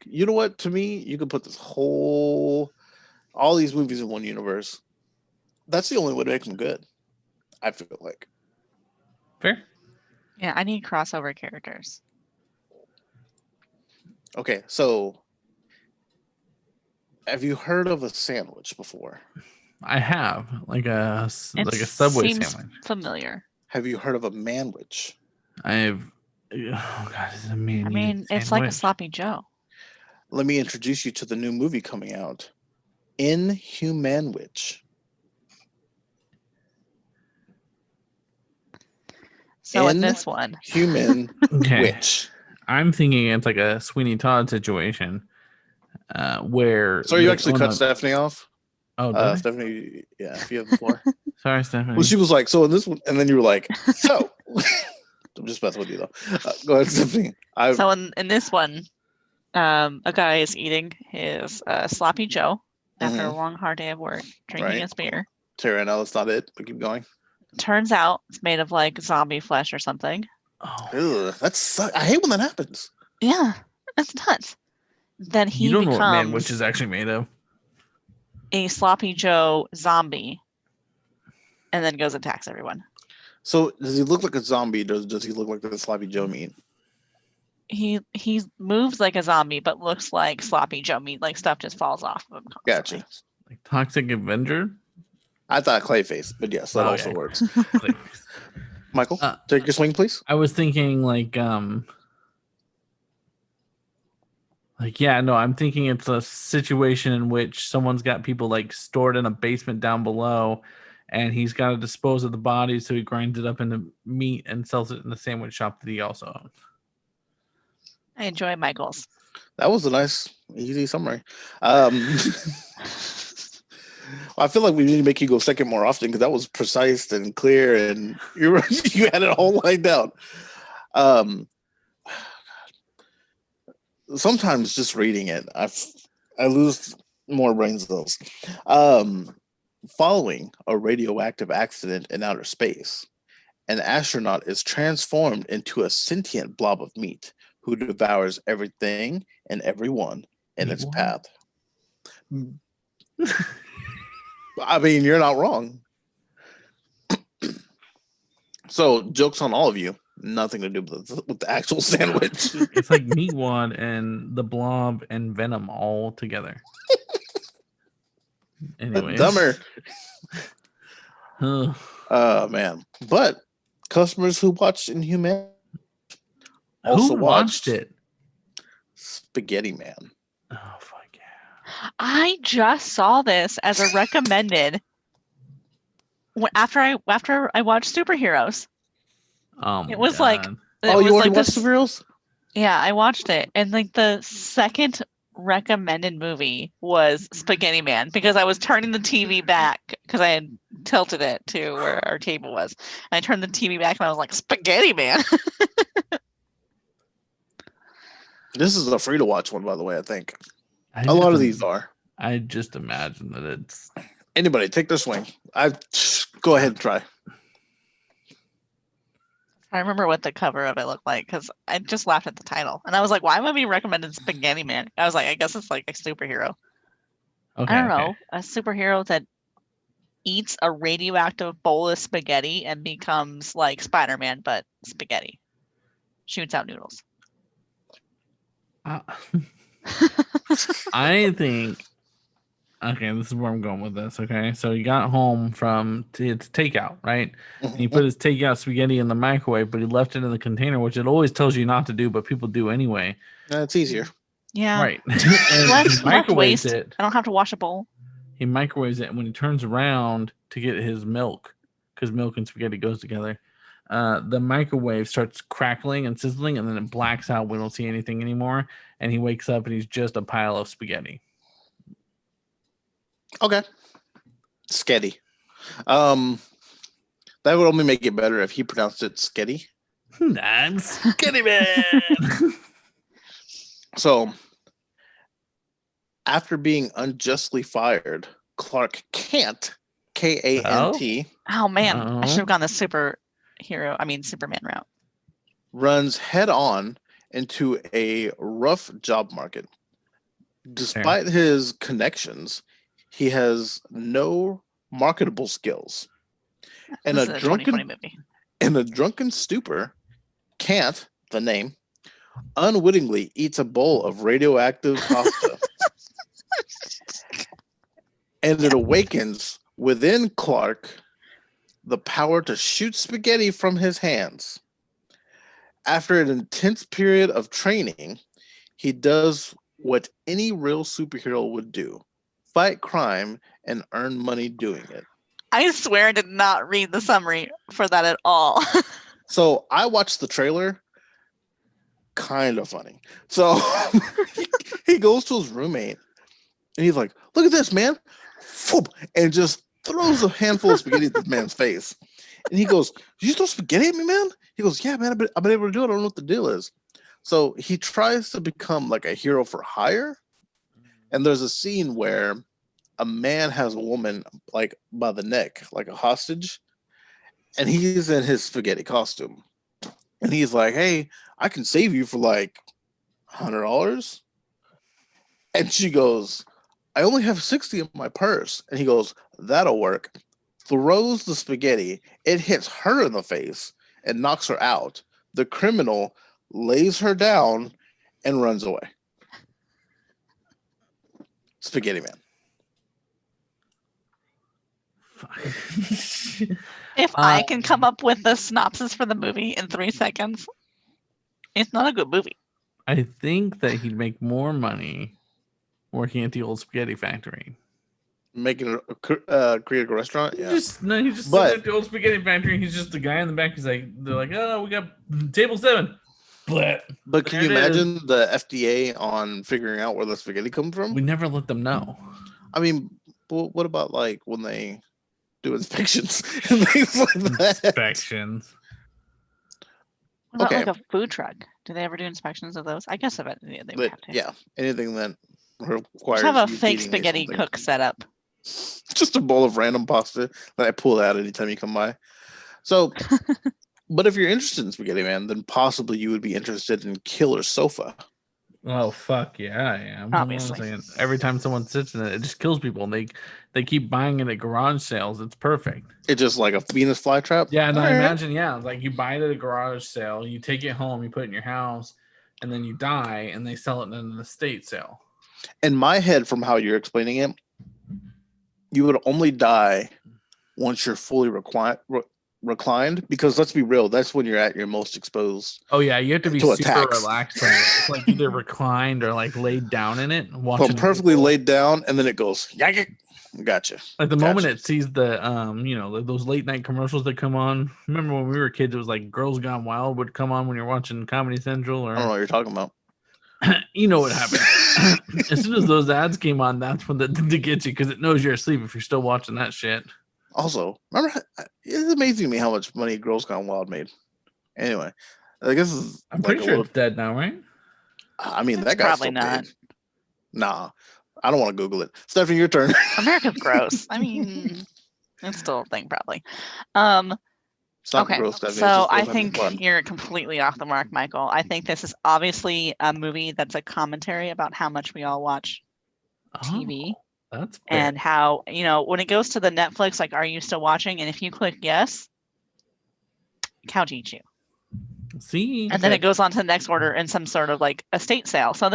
Speaker 3: You know what? To me, you could put all these movies in one universe. That's the only way to make them good. I feel like.
Speaker 2: Fair.
Speaker 4: Yeah, I need crossover characters.
Speaker 3: Okay, so have you heard of a sandwich before?
Speaker 2: I have, like a Subway sandwich.
Speaker 4: Familiar.
Speaker 3: Have you heard of a manwich?
Speaker 2: Oh god, it's a man.
Speaker 4: I mean, it's like a sloppy Joe.
Speaker 3: Let me introduce you to the new movie coming out, Inhumanwich.
Speaker 4: So in this one,
Speaker 3: human witch.
Speaker 2: I'm thinking it's like a Sweeney Todd situation, where.
Speaker 3: So you actually cut Stephanie off?
Speaker 2: Oh,
Speaker 3: Stephanie, yeah, if you have the floor.
Speaker 2: Sorry, Stephanie.
Speaker 3: Well, she was like, so in this one, and then you were like, so. I'm just messing with you though. Go ahead, Stephanie.
Speaker 4: So in this one, a guy is eating his sloppy Joe after a long, hard day of work, drinking his beer.
Speaker 3: Tara, no, that's not it. But keep going.
Speaker 4: Turns out it's made of like zombie flesh or something.
Speaker 3: Oh, I hate when that happens.
Speaker 4: Yeah, that's nuts. Then he
Speaker 2: know what
Speaker 4: becomes
Speaker 2: which is actually made of
Speaker 4: a sloppy Joe zombie, and then goes and attacks everyone.
Speaker 3: So does he look like a zombie? Does he look like the sloppy Joe meat?
Speaker 4: He moves like a zombie, but looks like sloppy Joe meat. Like stuff just falls off of him constantly.
Speaker 3: Gotcha.
Speaker 2: Like Toxic Avenger.
Speaker 3: I thought Clayface, but yes, that also works. Michael, take your swing, please.
Speaker 2: I was thinking I'm thinking it's a situation in which someone's got people like stored in a basement down below, and he's got to dispose of the body, so he grinds it up into meat and sells it in the sandwich shop that he also owns.
Speaker 4: I enjoy Michael's.
Speaker 3: That was a nice, easy summary. I feel like we need to make you go second more often because that was precise and clear, and you had it all lined out. Sometimes just reading it, I lose more brain cells. Following a radioactive accident in outer space, an astronaut is transformed into a sentient blob of meat who devours everything and everyone in its path. I mean, you're not wrong. So, jokes on all of you. Nothing to do with the actual sandwich.
Speaker 2: It's like Meatwad and the Blob and Venom all together. Anyways.
Speaker 3: Dumber.
Speaker 2: Ugh.
Speaker 3: Man. But customers who watched Inhuman also
Speaker 2: Who watched it?
Speaker 3: Spaghetti Man.
Speaker 2: Oh, fuck yeah.
Speaker 4: I just saw this as a recommended after I watched Superheroes.
Speaker 2: It
Speaker 4: was like-
Speaker 3: Oh, you already watched
Speaker 4: this-
Speaker 3: Superheroes?
Speaker 4: Yeah, I watched it, and like the second recommended movie was Spaghetti Man because I was turning the TV back because I had tilted it to where our table was. And I turned the TV back and I was like, Spaghetti Man.
Speaker 3: This is a free to watch one, by the way, I think.
Speaker 2: I
Speaker 3: A lot of
Speaker 2: just-
Speaker 3: these are.
Speaker 2: I just imagine that it's.
Speaker 3: Anybody, take their swing. Go ahead and try.
Speaker 4: I remember what the cover of it looked like because I just laughed at the title. And I was like, why am I being recommended Spaghetti Man? I was like, I guess it's like a superhero.
Speaker 2: Okay,
Speaker 4: I don't
Speaker 2: okay.
Speaker 4: know. A superhero that eats a radioactive bowl of spaghetti and becomes like Spider-Man, but spaghetti. Shoots out noodles.
Speaker 2: I think. Okay, this is where I'm going with this. Okay, so he got home from it's takeout, right? And he put his takeout spaghetti in the microwave, but he left it in the container, which it always tells you not to do, but people do anyway.
Speaker 3: It's easier.
Speaker 4: Yeah.
Speaker 2: Right. And he
Speaker 4: Less
Speaker 2: microwaves
Speaker 4: waste.
Speaker 2: it.
Speaker 4: I don't have to wash a bowl.
Speaker 2: He microwaves it, and when he turns around to get his milk, because milk and spaghetti goes together, the microwave starts crackling and sizzling, and then it blacks out. We don't see anything anymore, and he wakes up and he's just a pile of spaghetti.
Speaker 3: Okay. Sketty. That would only make it better if he pronounced it sketty.
Speaker 2: I'm Sketty Man.
Speaker 3: So, after being unjustly fired, Clark Kent, Kant,
Speaker 4: Oh man, I should
Speaker 2: Oh.
Speaker 4: have gone the Superman route.
Speaker 3: runs head on into a rough job market. Despite his connections, he has no marketable skills. And
Speaker 4: This is a 2020 movie.
Speaker 3: in a drunken stupor, Kant, the name, unwittingly eats a bowl of radioactive pasta. And it awakens within Clark the power to shoot spaghetti from his hands. After an intense period of training, he does what any real superhero would do: fight crime and earn money doing it.
Speaker 4: I swear I did not read the summary for that at all.
Speaker 3: So I watched the trailer. Kind of funny. So he goes to his roommate and he's like, "Look at this, man." And just throws a handful of spaghetti at this man's face. And he goes, "Did you throw spaghetti at me, man?" He goes, "Yeah, man, I've been able to do it. I don't know what the deal is." So he tries to become like a hero for hire. And there's a scene where a man has a woman like by the neck, like a hostage. And he's in his spaghetti costume. And he's like, "Hey, I can save you for like $100. And she goes, "I only have 60 in my purse." And he goes, "That'll work." Throws the spaghetti. It hits her in the face and knocks her out. The criminal lays her down and runs away. Spaghetti Man.
Speaker 4: If I can come up with the synopsis for the movie in 3 seconds, it's not a good movie.
Speaker 2: I think that he'd make more money working at the old spaghetti factory.
Speaker 3: making creating a restaurant.
Speaker 2: He
Speaker 3: Yeah,
Speaker 2: just sitting
Speaker 3: But-
Speaker 2: at the old spaghetti factory. He's just the guy in the back. He's like, they're like, oh, we got table 7. But
Speaker 3: but can
Speaker 2: There
Speaker 3: you
Speaker 2: it is.
Speaker 3: imagine the FDA on figuring out where the spaghetti comes from?
Speaker 2: we never let them know.
Speaker 3: I mean, what about like when they do inspections and things like that?
Speaker 2: Inspections.
Speaker 4: What about
Speaker 3: Okay.
Speaker 4: like a food truck? Do they ever do inspections of those? I guess they would
Speaker 3: But
Speaker 4: have to.
Speaker 3: yeah, anything that requires
Speaker 4: Just have a
Speaker 3: you
Speaker 4: fake
Speaker 3: eating
Speaker 4: spaghetti
Speaker 3: something.
Speaker 4: cook set up.
Speaker 3: Just a bowl of random pasta that I pull out anytime you come by. So, but if you're interested in Spaghetti Man, then possibly you would be interested in Killer Sofa.
Speaker 2: Oh fuck yeah, I am. Hold on a
Speaker 4: Obviously.
Speaker 2: second. Every time someone sits in it, it just kills people. And they keep buying it at garage sales. It's perfect.
Speaker 3: It's just like a Venus flytrap.
Speaker 2: Yeah, and I
Speaker 3: Alright.
Speaker 2: imagine, like you buy it at a garage sale, you take it home, you put it in your house, and then you die, and they sell it in an estate sale.
Speaker 3: In my head, from how you're explaining it, you would only die once you're fully reclined. Because let's be real, that's when you're at your most exposed.
Speaker 2: Oh yeah, you have to be
Speaker 3: To
Speaker 2: super
Speaker 3: attacks.
Speaker 2: relaxed. In it. It's like either reclined or like laid down in it,
Speaker 3: So
Speaker 2: watching.
Speaker 3: I'm perfectly laid down, and then it goes. Gotcha.
Speaker 2: Like the moment
Speaker 3: Gotcha.
Speaker 2: it sees the like those late night commercials that come on. Remember when we were kids, it was like Girls Gone Wild would come on when you're watching Comedy Central,
Speaker 3: I don't know
Speaker 2: or
Speaker 3: what you're talking about.
Speaker 2: you know what happened. As soon as those ads came on, that's when to get you, because it knows you're asleep if you're still watching that shit.
Speaker 3: Also, remember, it's amazing to me how much money Girls Gone Wild made. Anyway, I guess
Speaker 2: I'm pretty sure it's dead now, right?
Speaker 3: I mean,
Speaker 4: It's
Speaker 3: that guy's
Speaker 4: probably
Speaker 3: still
Speaker 4: not.
Speaker 3: big. Nah, I don't want to Google it. Stephanie, your turn.
Speaker 4: America's gross. I mean, it's still a thing, probably.
Speaker 3: It's not
Speaker 4: Okay,
Speaker 3: gross, Stephanie. it's
Speaker 4: so
Speaker 3: just
Speaker 4: I
Speaker 3: girls having
Speaker 4: think
Speaker 3: fun.
Speaker 4: you're completely off the mark, Michael. I think this is obviously a movie that's a commentary about how much we all watch TV
Speaker 2: Oh, that's fair.
Speaker 4: and how, when it goes to the Netflix, like, are you still watching? And if you click yes, couch eats you.
Speaker 2: See,
Speaker 4: And then it goes on to the next order in some sort of like estate sale. So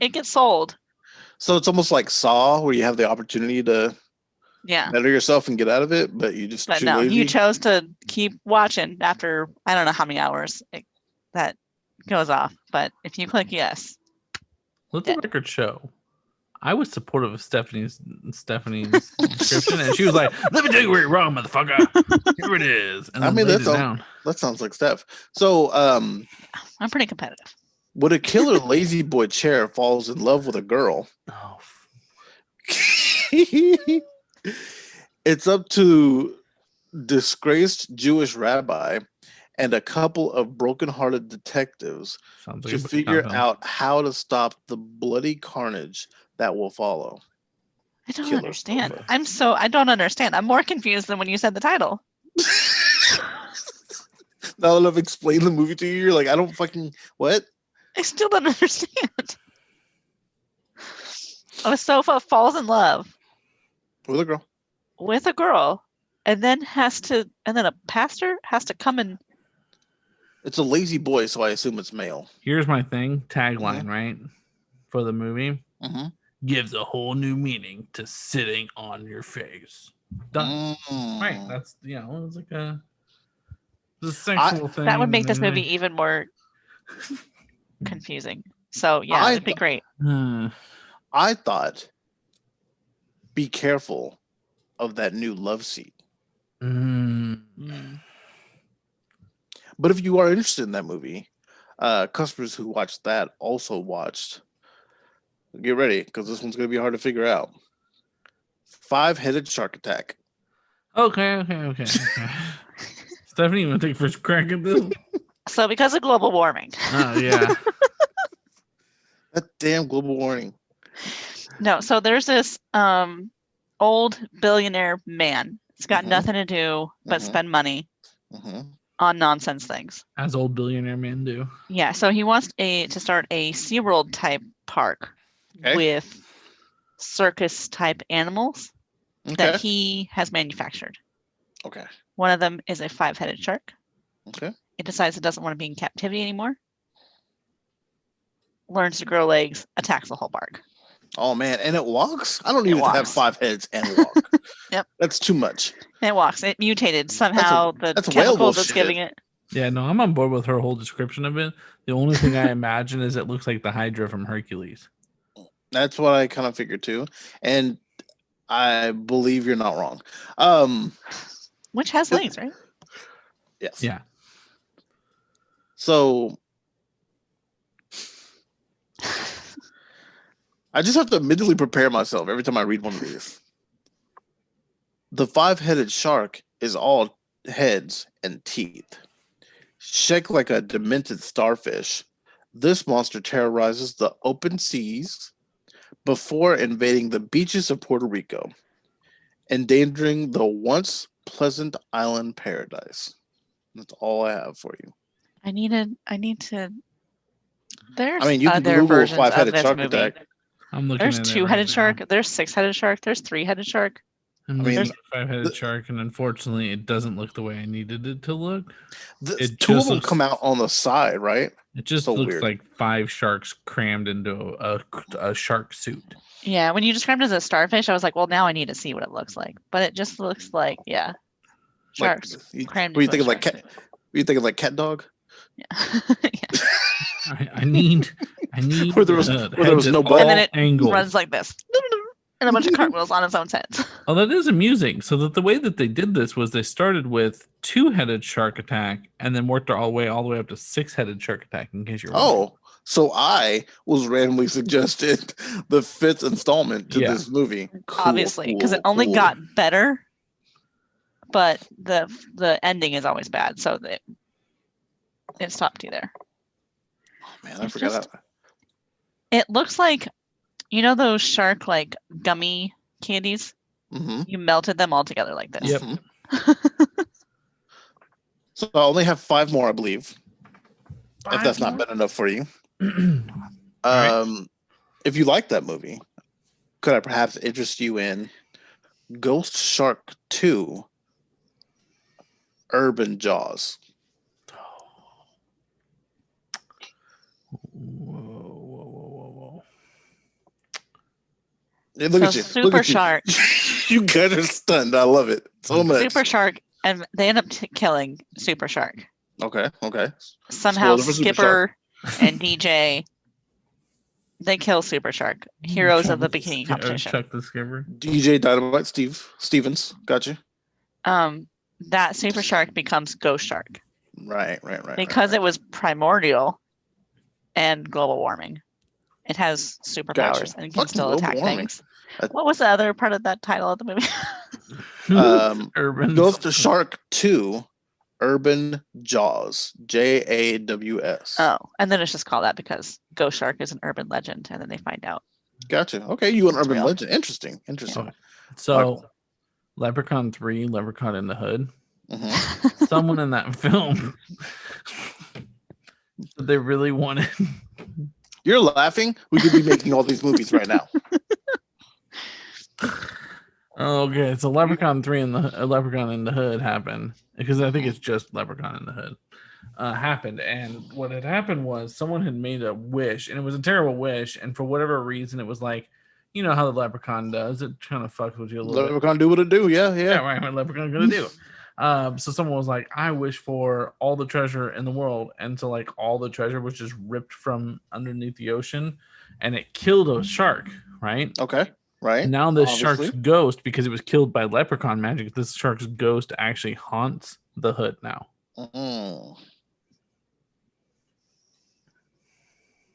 Speaker 4: it gets sold.
Speaker 3: So it's almost like Saw, where you have the opportunity to
Speaker 4: Yeah.
Speaker 3: better yourself and get out of it, but you just
Speaker 4: But
Speaker 3: too
Speaker 4: no,
Speaker 3: lazy.
Speaker 4: you chose to keep watching after I don't know how many hours that goes off. But if you click yes,
Speaker 2: let the record show. I was supportive of Stephanie's description, and she was like, "Let me tell you where you're wrong, motherfucker. Here it is." And
Speaker 3: I
Speaker 2: then
Speaker 3: mean,
Speaker 2: laid
Speaker 3: that's
Speaker 2: it
Speaker 3: all-
Speaker 2: down.
Speaker 3: That sounds like Steph. So,
Speaker 4: I'm pretty competitive.
Speaker 3: when a killer lazy boy chair falls in love with a girl,
Speaker 2: Oh,
Speaker 3: it's up to disgraced Jewish rabbi and a couple of broken-hearted detectives
Speaker 2: sounds like
Speaker 3: to
Speaker 2: a
Speaker 3: figure
Speaker 2: film.
Speaker 3: out how to stop the bloody carnage that will follow.
Speaker 4: I don't
Speaker 3: Killer
Speaker 4: understand.
Speaker 3: Sofa.
Speaker 4: I don't understand. I'm more confused than when you said the title.
Speaker 3: Now that I've explained the movie to you, you're like, I don't fucking what?
Speaker 4: I still don't understand. A sofa falls in love
Speaker 3: With a girl.
Speaker 4: with a girl and then a pastor has to come and
Speaker 3: It's a lazy boy, so I assume it's male.
Speaker 2: Here's my thing tagline,
Speaker 3: Mm-hmm.
Speaker 2: right? For the movie,
Speaker 3: Mhm.
Speaker 2: gives a whole new meaning to sitting on your face. Done. Right.
Speaker 3: Mm.
Speaker 2: That's it's like the sexual thing.
Speaker 4: that would make
Speaker 2: and
Speaker 4: this movie
Speaker 2: everything.
Speaker 4: even more confusing. So yeah,
Speaker 3: I
Speaker 4: it'd be great.
Speaker 3: I thought, be careful of that new love seat.
Speaker 2: Mm.
Speaker 3: But if you are interested in that movie, customers who watched that also watched. Get ready, because this one's going to be hard to figure out. 5-headed shark attack.
Speaker 2: Okay. Stephanie, you want to take first crack at this?
Speaker 4: So because of global warming.
Speaker 2: Oh yeah.
Speaker 3: That damn global warming.
Speaker 4: No, so there's this old billionaire man. It's got
Speaker 3: Mhm.
Speaker 4: nothing to do but
Speaker 3: Mhm.
Speaker 4: spend money
Speaker 3: hmm
Speaker 4: on nonsense things.
Speaker 2: As old billionaire men do.
Speaker 4: Yeah, so he wants to start a SeaWorld type park
Speaker 3: Okay.
Speaker 4: with circus type animals
Speaker 3: Okay.
Speaker 4: that he has manufactured.
Speaker 3: Okay.
Speaker 4: One of them is a 5-headed shark.
Speaker 3: Okay.
Speaker 4: It decides it doesn't want to be in captivity anymore. Learns to grow legs, attacks the whole park.
Speaker 3: Oh man, and it walks? I don't
Speaker 4: It
Speaker 3: need to have
Speaker 4: walks.
Speaker 3: 5 heads and walk.
Speaker 4: Yep.
Speaker 3: That's too much.
Speaker 4: And it walks. It mutated somehow. The
Speaker 3: that's a whale
Speaker 4: chemicals it's
Speaker 3: bullshit.
Speaker 4: giving it.
Speaker 2: Yeah, no, I'm on board with her whole description of it. The only thing I imagine is it looks like the Hydra from Hercules.
Speaker 3: That's what I kind of figured too. And I believe you're not wrong.
Speaker 4: Which has legs, right?
Speaker 3: Yes.
Speaker 2: Yeah.
Speaker 3: So I just have to mentally prepare myself every time I read one of these. The 5-headed shark is all heads and teeth. Shaped like a demented starfish, this monster terrorizes the open seas before invading the beaches of Puerto Rico, endangering the once pleasant island paradise. That's all I have for you.
Speaker 4: I need to. There's
Speaker 3: I mean, you can
Speaker 4: other
Speaker 3: Google
Speaker 4: versions of
Speaker 3: 5-headed
Speaker 4: this
Speaker 3: shark
Speaker 4: movie.
Speaker 3: attack.
Speaker 2: I'm looking
Speaker 4: There's
Speaker 2: at it
Speaker 4: 2-headed
Speaker 2: right
Speaker 4: shark.
Speaker 2: now.
Speaker 4: There's 6-headed shark. There's 3-headed shark.
Speaker 2: I'm
Speaker 3: I
Speaker 2: looking
Speaker 3: mean,
Speaker 2: at the 5-headed shark, and unfortunately, it doesn't look the way I needed it to look. It
Speaker 3: Two of
Speaker 2: just
Speaker 3: them
Speaker 2: looks-
Speaker 3: come out on the side, right?
Speaker 2: It just
Speaker 3: So
Speaker 2: looks
Speaker 3: weird.
Speaker 2: like 5 sharks crammed into a shark suit.
Speaker 4: Yeah, when you described it as a starfish, I was like, well, now I need to see what it looks like. But it just looks like, yeah, sharks crammed
Speaker 3: Were you
Speaker 4: into a
Speaker 3: thinking like
Speaker 4: shark
Speaker 3: cat? Were you thinking like cat dog?
Speaker 4: suit. Yeah.
Speaker 2: I need
Speaker 3: Where there was
Speaker 2: heads
Speaker 3: no
Speaker 2: at
Speaker 3: butt.
Speaker 4: And then
Speaker 2: all
Speaker 4: it
Speaker 2: angles.
Speaker 4: runs like this, and a bunch of cartwheels on its own head.
Speaker 2: Oh, that is amusing. So that the way that they did this was they started with 2-headed shark attack and then worked all the way up to 6-headed shark attack. In case you're wondering.
Speaker 3: Oh, so I was randomly suggested the 5th installment to
Speaker 2: Yeah.
Speaker 3: this movie. Cool,
Speaker 4: Obviously, because it
Speaker 3: cool,
Speaker 4: only
Speaker 3: cool.
Speaker 4: got better, but the ending is always bad, so it stopped you there.
Speaker 3: Oh, man, I
Speaker 4: it
Speaker 3: forgot
Speaker 4: just-
Speaker 3: that.
Speaker 4: It looks like, you know, those shark like gummy candies.
Speaker 3: Mm-hmm.
Speaker 4: You melted them all together like this.
Speaker 2: Yep.
Speaker 3: So I only have 5 more, I believe. If
Speaker 2: 5
Speaker 3: that's
Speaker 2: more?
Speaker 3: not bad enough for you.
Speaker 2: Alright.
Speaker 3: If you like that movie, could I perhaps interest you in Ghost Shark 2 Urban Jaws?
Speaker 2: Whoa.
Speaker 3: Hey, look
Speaker 4: So
Speaker 3: at you. Look
Speaker 4: Super
Speaker 3: at you.
Speaker 4: Shark.
Speaker 3: You guys are stunned. I love it so much.
Speaker 4: Super Shark, and they end up killing Super Shark.
Speaker 3: Okay.
Speaker 4: Somehow
Speaker 3: Spoiler for Super
Speaker 4: Skipper and DJ, they kill Super Shark, heroes of the bikini competition.
Speaker 2: Chuck the Skipper.
Speaker 3: DJ Dynamite Stevens. Got you.
Speaker 4: That Super Shark becomes Ghost Shark
Speaker 3: Right.
Speaker 4: because it was primordial and global warming. It has superpowers
Speaker 3: Gotcha.
Speaker 4: and can
Speaker 3: Fucking
Speaker 4: still
Speaker 3: global
Speaker 4: attack
Speaker 3: warming.
Speaker 4: things.
Speaker 3: Uh,
Speaker 4: What was the other part of that title of the movie?
Speaker 2: Urban
Speaker 3: Ghost Shark 2 Urban Jaws. JAWS.
Speaker 4: Oh, and then it's just called that because Ghost Shark is an urban legend, and then they find out.
Speaker 3: Gotcha. Okay, you an urban
Speaker 4: real.
Speaker 3: legend. Interesting.
Speaker 2: So, Leprechaun 3, Leprechaun in the Hood.
Speaker 3: Mhm.
Speaker 2: Someone in that film, they really wanted.
Speaker 3: You're laughing. We could be making all these movies right now.
Speaker 2: Okay, so Leprechaun 3 and the Leprechaun in the Hood happened because I think it's just Leprechaun in the Hood happened, and what had happened was someone had made a wish, and it was a terrible wish, and for whatever reason, it was like, you know how the Leprechaun does, it kind of fucks with you a little bit.
Speaker 3: Leprechaun do what it do. Yeah.
Speaker 2: Yeah, right. What Leprechaun gonna do? So someone was like, I wish for all the treasure in the world, and so like all the treasure was just ripped from underneath the ocean, and it killed a shark, right?
Speaker 3: Okay. Right.
Speaker 2: Now this
Speaker 3: Obviously.
Speaker 2: shark's ghost, because it was killed by leprechaun magic, this shark's ghost actually haunts the hood now.
Speaker 3: Mm.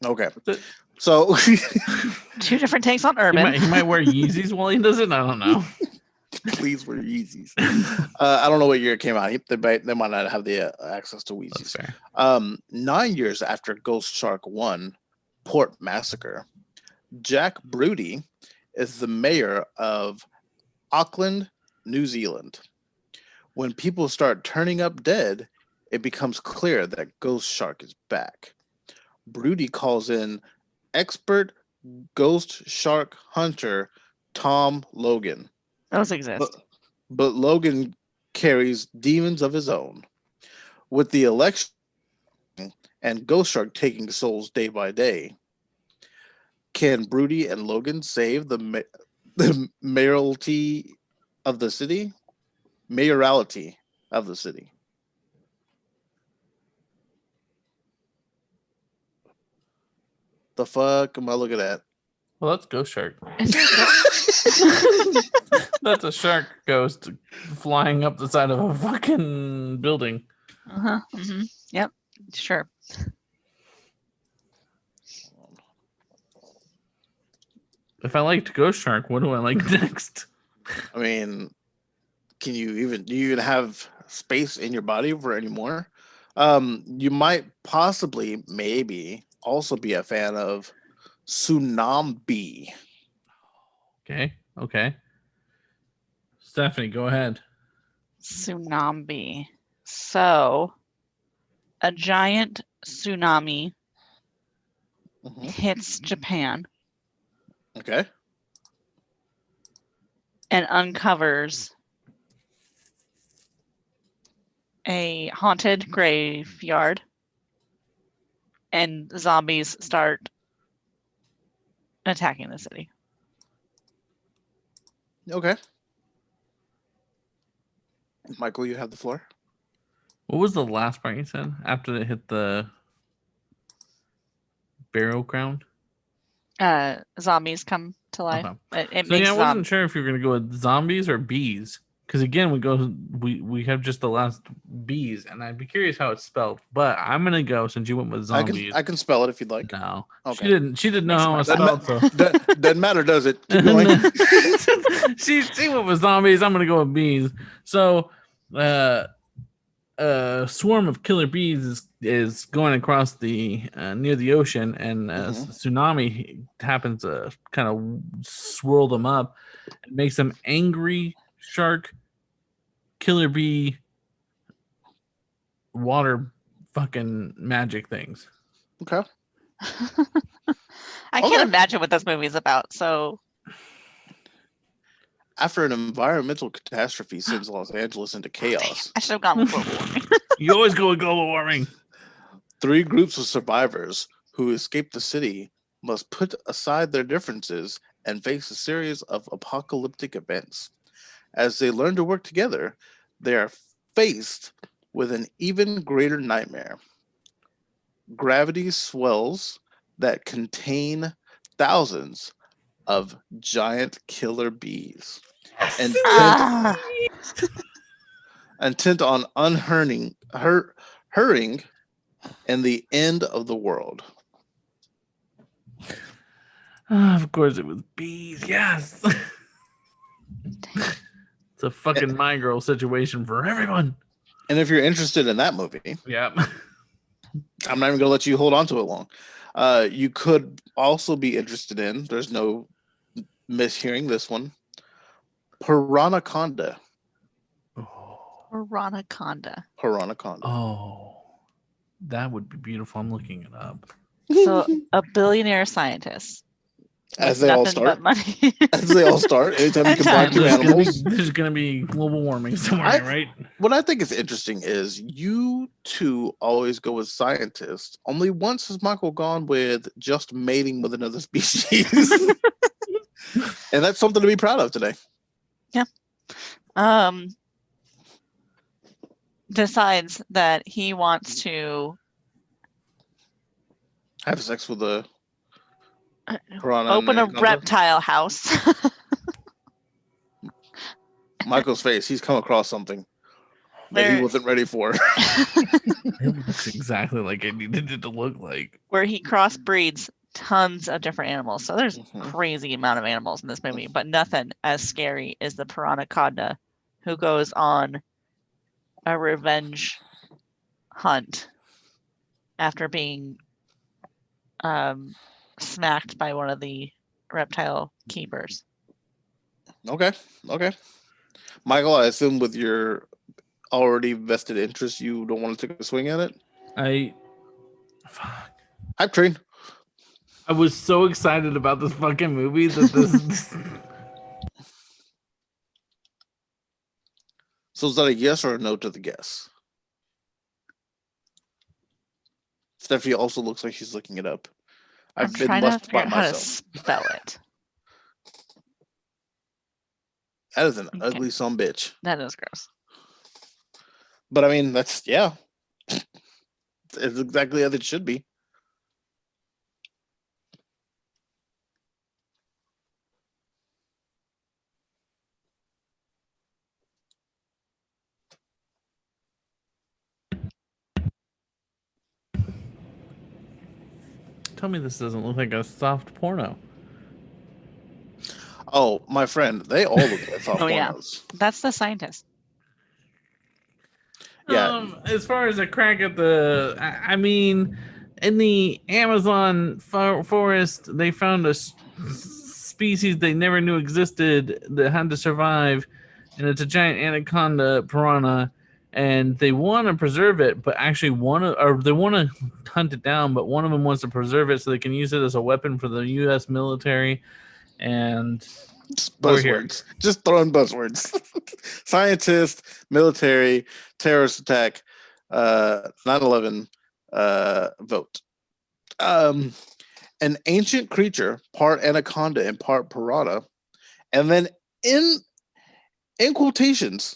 Speaker 3: Okay. So
Speaker 4: Two different takes on
Speaker 2: He
Speaker 4: urban.
Speaker 2: might wear Yeezys while he does it. I don't know.
Speaker 3: please wear Yeezys. I don't know what year it came out. They might not have the access to
Speaker 2: That's
Speaker 3: Yeezys.
Speaker 2: fair.
Speaker 3: 9 years after Ghost Shark 1 Port Massacre, Jack Broody is the mayor of Auckland, New Zealand. When people start turning up dead, it becomes clear that Ghost Shark is back. Broody calls in expert ghost shark hunter Tom Logan.
Speaker 4: Those exist.
Speaker 3: But Logan carries demons of his own. With the election and Ghost Shark taking souls day by day, can Broody and Logan save the mayoralty of the city? Mayoralty of the city. The fuck am I looking at?
Speaker 2: Well, that's Ghost Shark.
Speaker 4: Is there
Speaker 2: That's a shark ghost flying up the side of a fucking building.
Speaker 4: Uh-huh. Yep. Sure.
Speaker 2: If I liked Ghost Shark, what do I like next?
Speaker 3: I mean, do you even have space in your body for any more? You might possibly, maybe, also be a fan of Tsunami.
Speaker 2: Okay. Stephanie, go ahead.
Speaker 4: Tsunami. So, a giant tsunami
Speaker 3: Mhm.
Speaker 4: hits Japan
Speaker 3: Okay.
Speaker 4: and uncovers a haunted graveyard, and zombies start attacking the city.
Speaker 3: Okay. Michael, you have the floor.
Speaker 2: What was the last part you said after it hit the burial ground?
Speaker 4: Zombies come to life.
Speaker 2: Okay.
Speaker 4: It
Speaker 2: So
Speaker 4: makes
Speaker 2: yeah, I wasn't sure if you were gonna go with zombies or bees, because again, we have just the last bees, and I'd be curious how it's spelled. But I'm gonna go since you went with zombies.
Speaker 3: I can spell it if you'd like.
Speaker 2: No,
Speaker 3: Okay.
Speaker 2: She didn't know
Speaker 4: Makes
Speaker 2: how
Speaker 4: more
Speaker 2: it's
Speaker 4: sense.
Speaker 2: spelled. So
Speaker 3: Doesn't matter, does it? Keep going.
Speaker 2: she went with zombies. I'm gonna go with bees. So, a swarm of killer bees is going across the near the ocean, and tsunami happens to kind of swirl them up and makes them angry shark killer bee water fucking magic things.
Speaker 3: Okay.
Speaker 4: I
Speaker 3: Okay.
Speaker 4: can't imagine what this movie is about. So
Speaker 3: After an environmental catastrophe sends Los Angeles into chaos,
Speaker 4: I should have gone with global warming.
Speaker 2: You always go with global warming.
Speaker 3: 3 groups of survivors who escape the city must put aside their differences and face a series of apocalyptic events. As they learn to work together, they are faced with an even greater nightmare. Gravity swells that contain thousands of giant killer bees,
Speaker 4: Ah,
Speaker 3: intent on hurrying and the end of the world.
Speaker 2: Of course, it was bees. Yes. It's a fucking My Girl situation for everyone.
Speaker 3: And if you're interested in that movie,
Speaker 2: Yeah.
Speaker 3: I'm not even going to let you hold on to it long. You could also be interested in, there's no mishearing this one, Piranaconda.
Speaker 4: Piranaconda.
Speaker 3: Piranaconda.
Speaker 2: Oh, that would be beautiful. I'm looking it up.
Speaker 4: So a billionaire scientist.
Speaker 3: As
Speaker 4: with
Speaker 3: they all
Speaker 4: nothing
Speaker 3: start.
Speaker 4: but money.
Speaker 3: As they all start. Anytime you combine two animals.
Speaker 2: There's going to be global warming somewhere, right?
Speaker 3: What I think is interesting is you two always go with scientists. Only once has Michael gone with just mating with another species. And that's something to be proud of today.
Speaker 4: Yeah. Decides that he wants to
Speaker 3: Have sex with a piranha.
Speaker 4: open a
Speaker 3: anaconda.
Speaker 4: reptile house.
Speaker 3: Michael's face, he's come across something that he
Speaker 4: There-
Speaker 3: wasn't ready for.
Speaker 2: It looks exactly like it needed it to look like.
Speaker 4: where he crossbreeds tons of different animals. So there's
Speaker 3: Mhm.
Speaker 4: crazy amount of animals in this movie, but nothing as scary as the Piranaconda, who goes on a revenge hunt after being smacked by one of the reptile keepers.
Speaker 3: Okay. Michael, I assume with your already vested interest, you don't want to take a swing at it?
Speaker 2: Fuck.
Speaker 3: Hype train.
Speaker 2: I was so excited about this fucking movie that this
Speaker 3: So is that a yes or a no to the guess? Stephanie also looks like she's looking it up.
Speaker 4: I'm
Speaker 3: I've been
Speaker 4: trying to
Speaker 3: left
Speaker 4: figure
Speaker 3: by
Speaker 4: out how to
Speaker 3: myself.
Speaker 4: spell it.
Speaker 3: That is an
Speaker 4: Okay.
Speaker 3: ugly son bitch.
Speaker 4: That is gross.
Speaker 3: But I mean, that's yeah. It's exactly as it should be.
Speaker 2: Tell me this doesn't look like a soft porno.
Speaker 3: Oh, my friend, they all look like soft
Speaker 4: Oh, yeah.
Speaker 3: pornos.
Speaker 4: That's the scientist.
Speaker 3: Yeah.
Speaker 2: As far as a crack at the, I mean, in the Amazon forest, they found a species they never knew existed that had to survive, and it's a giant anaconda piranha, and they want to preserve it, but actually they want to hunt it down, but one of them wants to preserve it so they can use it as a weapon for the U.S. military, and we're here.
Speaker 3: Buzzwords. Just throwing buzzwords. Scientist, military, terrorist attack, 9/11, vote. An ancient creature, part anaconda and part piranha, and then in quotations,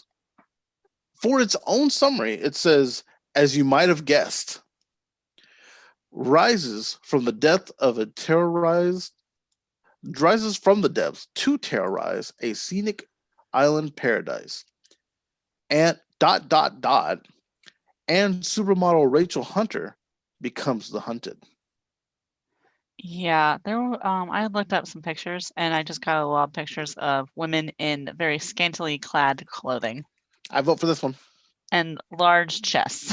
Speaker 3: for its own summary, it says, "As you might have guessed, rises from the depth to terrorize a scenic island paradise." And ... and supermodel Rachel Hunter becomes the hunted.
Speaker 4: Yeah, I looked up some pictures, and I just got a lot of pictures of women in very scantily clad clothing
Speaker 3: I vote for this one.
Speaker 4: and large chests.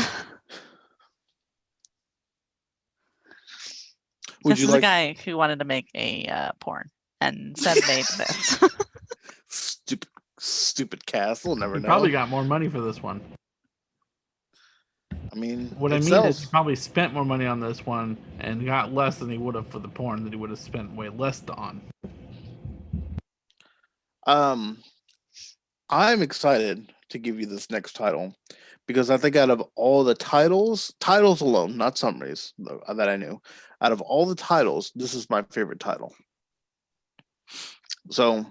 Speaker 3: Would
Speaker 4: This
Speaker 3: you
Speaker 4: is
Speaker 3: like
Speaker 4: a guy who wanted to make a porn and said made this.
Speaker 3: stupid cast? We'll never
Speaker 2: He
Speaker 3: know.
Speaker 2: probably got more money for this one.
Speaker 3: I mean,
Speaker 2: What
Speaker 3: it
Speaker 2: I mean
Speaker 3: sells.
Speaker 2: is he probably spent more money on this one and got less than he would have for the porn that he would have spent way less on.
Speaker 3: I'm excited to give you this next title because I think out of all the titles alone, not summaries that I knew, out of all the titles, this is my favorite title. So,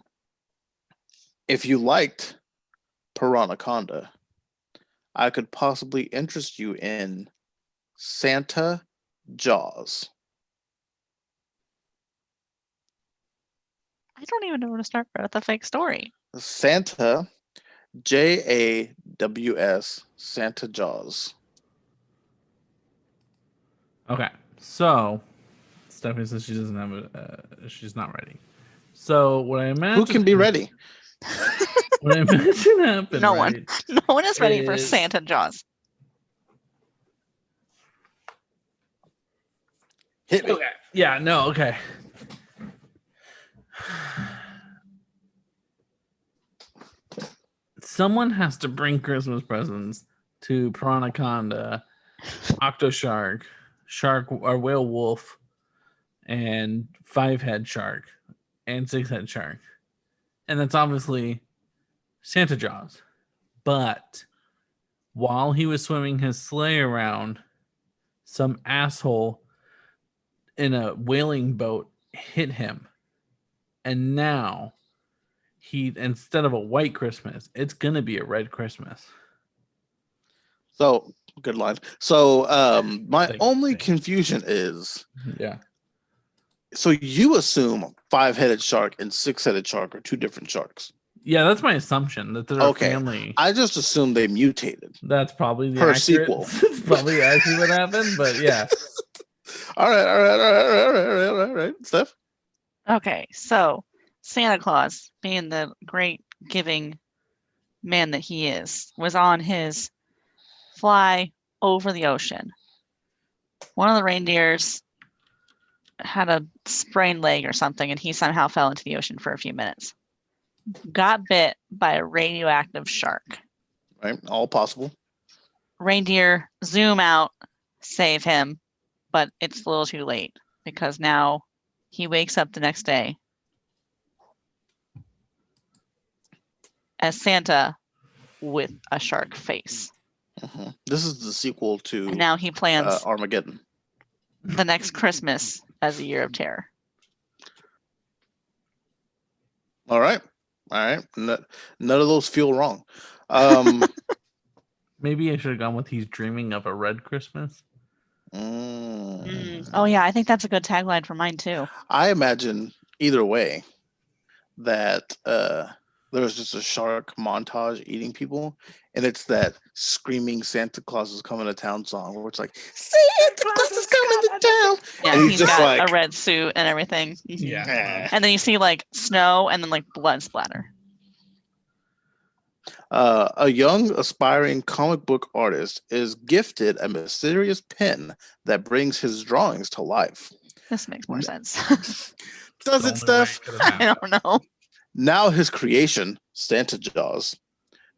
Speaker 3: if you liked Piranaconda, I could possibly interest you in Santa Jaws.
Speaker 4: I don't even know where to start with a fake story.
Speaker 3: Santa, Jaws, Santa Jaws.
Speaker 2: Okay, so Stephanie says she doesn't have she's not ready. So what I imagine
Speaker 3: Who can be ready?
Speaker 2: What I imagine happened.
Speaker 4: No one.
Speaker 2: Right,
Speaker 4: No one is ready for
Speaker 2: is-
Speaker 4: Santa Jaws.
Speaker 3: Hit me.
Speaker 2: Okay. Yeah. No. Okay. Someone has to bring Christmas presents to Piranaconda, Octoshark, Shark or Whale Wolf, and 5-head shark, and 6-head shark. And that's obviously Santa Jaws. But while he was swimming his sleigh around, some asshole in a whaling boat hit him. And now instead of a white Christmas, it's gonna be a red Christmas.
Speaker 3: So, good line. So, my
Speaker 2: Thank
Speaker 3: only
Speaker 2: you.
Speaker 3: confusion is,
Speaker 2: Yeah.
Speaker 3: so you assume 5-headed shark and 6-headed shark are two different sharks.
Speaker 2: Yeah, that's my assumption that they're
Speaker 3: Okay.
Speaker 2: a family.
Speaker 3: I just assumed they mutated.
Speaker 2: That's probably the
Speaker 3: Per
Speaker 2: accurate,
Speaker 3: sequel.
Speaker 2: It's probably actually what happened, but yeah.
Speaker 3: All right. Steph?
Speaker 4: Okay, so Santa Claus, being the great giving man that he is, was on his fly over the ocean. One of the reindeers had a sprained leg or something, and he somehow fell into the ocean for a few minutes. Got bit by a radioactive shark.
Speaker 3: Right, all possible.
Speaker 4: Reindeer zoom out, save him, but it's a little too late because now he wakes up the next day as Santa with a shark face.
Speaker 3: Mhm. This is the sequel to
Speaker 4: And now he plans
Speaker 3: Armageddon.
Speaker 4: the next Christmas as a year of terror.
Speaker 3: All right. None of those feel wrong.
Speaker 2: Maybe I should have gone with he's dreaming of a red Christmas.
Speaker 4: Oh yeah, I think that's a good tagline for mine too.
Speaker 3: I imagine either way that there's just a shark montage eating people, and it's that screaming Santa Claus is coming to town song where it's like Santa Claus is coming to town.
Speaker 4: Yeah,
Speaker 3: And
Speaker 4: he's got a red suit and everything. Mhm.
Speaker 2: Yeah.
Speaker 4: And then you see like snow and then like blood splatter.
Speaker 3: A young aspiring comic book artist is gifted a mysterious pen that brings his drawings to life.
Speaker 4: This makes more sense.
Speaker 3: Does
Speaker 2: The
Speaker 3: it,
Speaker 2: only way
Speaker 3: Steph?
Speaker 2: could have
Speaker 4: I
Speaker 2: happened.
Speaker 4: don't know.
Speaker 3: Now his creation, Santa Jaws,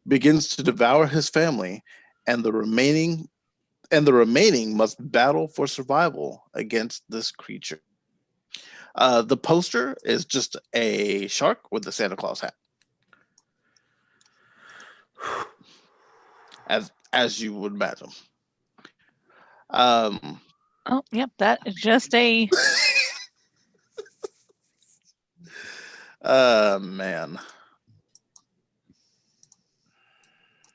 Speaker 3: begins to devour his family, and the remaining must battle for survival against this creature. The poster is just a shark with a Santa Claus hat, as you would imagine.
Speaker 4: Oh, yep, that is just a
Speaker 3: Man.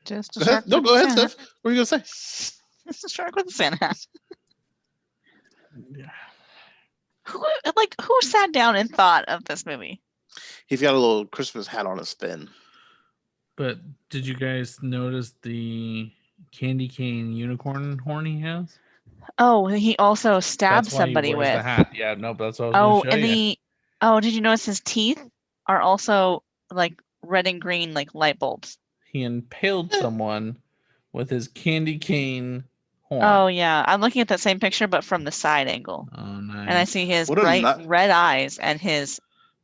Speaker 4: just a
Speaker 3: Go ahead.
Speaker 4: shark.
Speaker 3: No,
Speaker 4: with
Speaker 3: go
Speaker 4: a
Speaker 3: ahead,
Speaker 4: Santa
Speaker 3: Steph. What are you gonna say?
Speaker 4: hat. It's a shark with a Santa hat.
Speaker 2: Yeah.
Speaker 4: Who sat down and thought of this movie?
Speaker 3: He's got a little Christmas hat on his fin.
Speaker 2: But did you guys notice the candy cane unicorn horn he has?
Speaker 4: Oh, he also stabbed
Speaker 2: That's why
Speaker 4: somebody
Speaker 2: he wears
Speaker 4: with.
Speaker 2: the hat. Yeah, no, but that's what I was
Speaker 4: Oh,
Speaker 2: going to show you.
Speaker 4: did you notice his teeth are also like red and green, like light bulbs?
Speaker 2: He impaled someone with his candy cane horn.
Speaker 4: Oh yeah, I'm looking at that same picture, but from the side angle,
Speaker 2: Oh, nice.
Speaker 4: and I see his
Speaker 3: What a
Speaker 4: bright
Speaker 3: nut-
Speaker 4: red eyes and his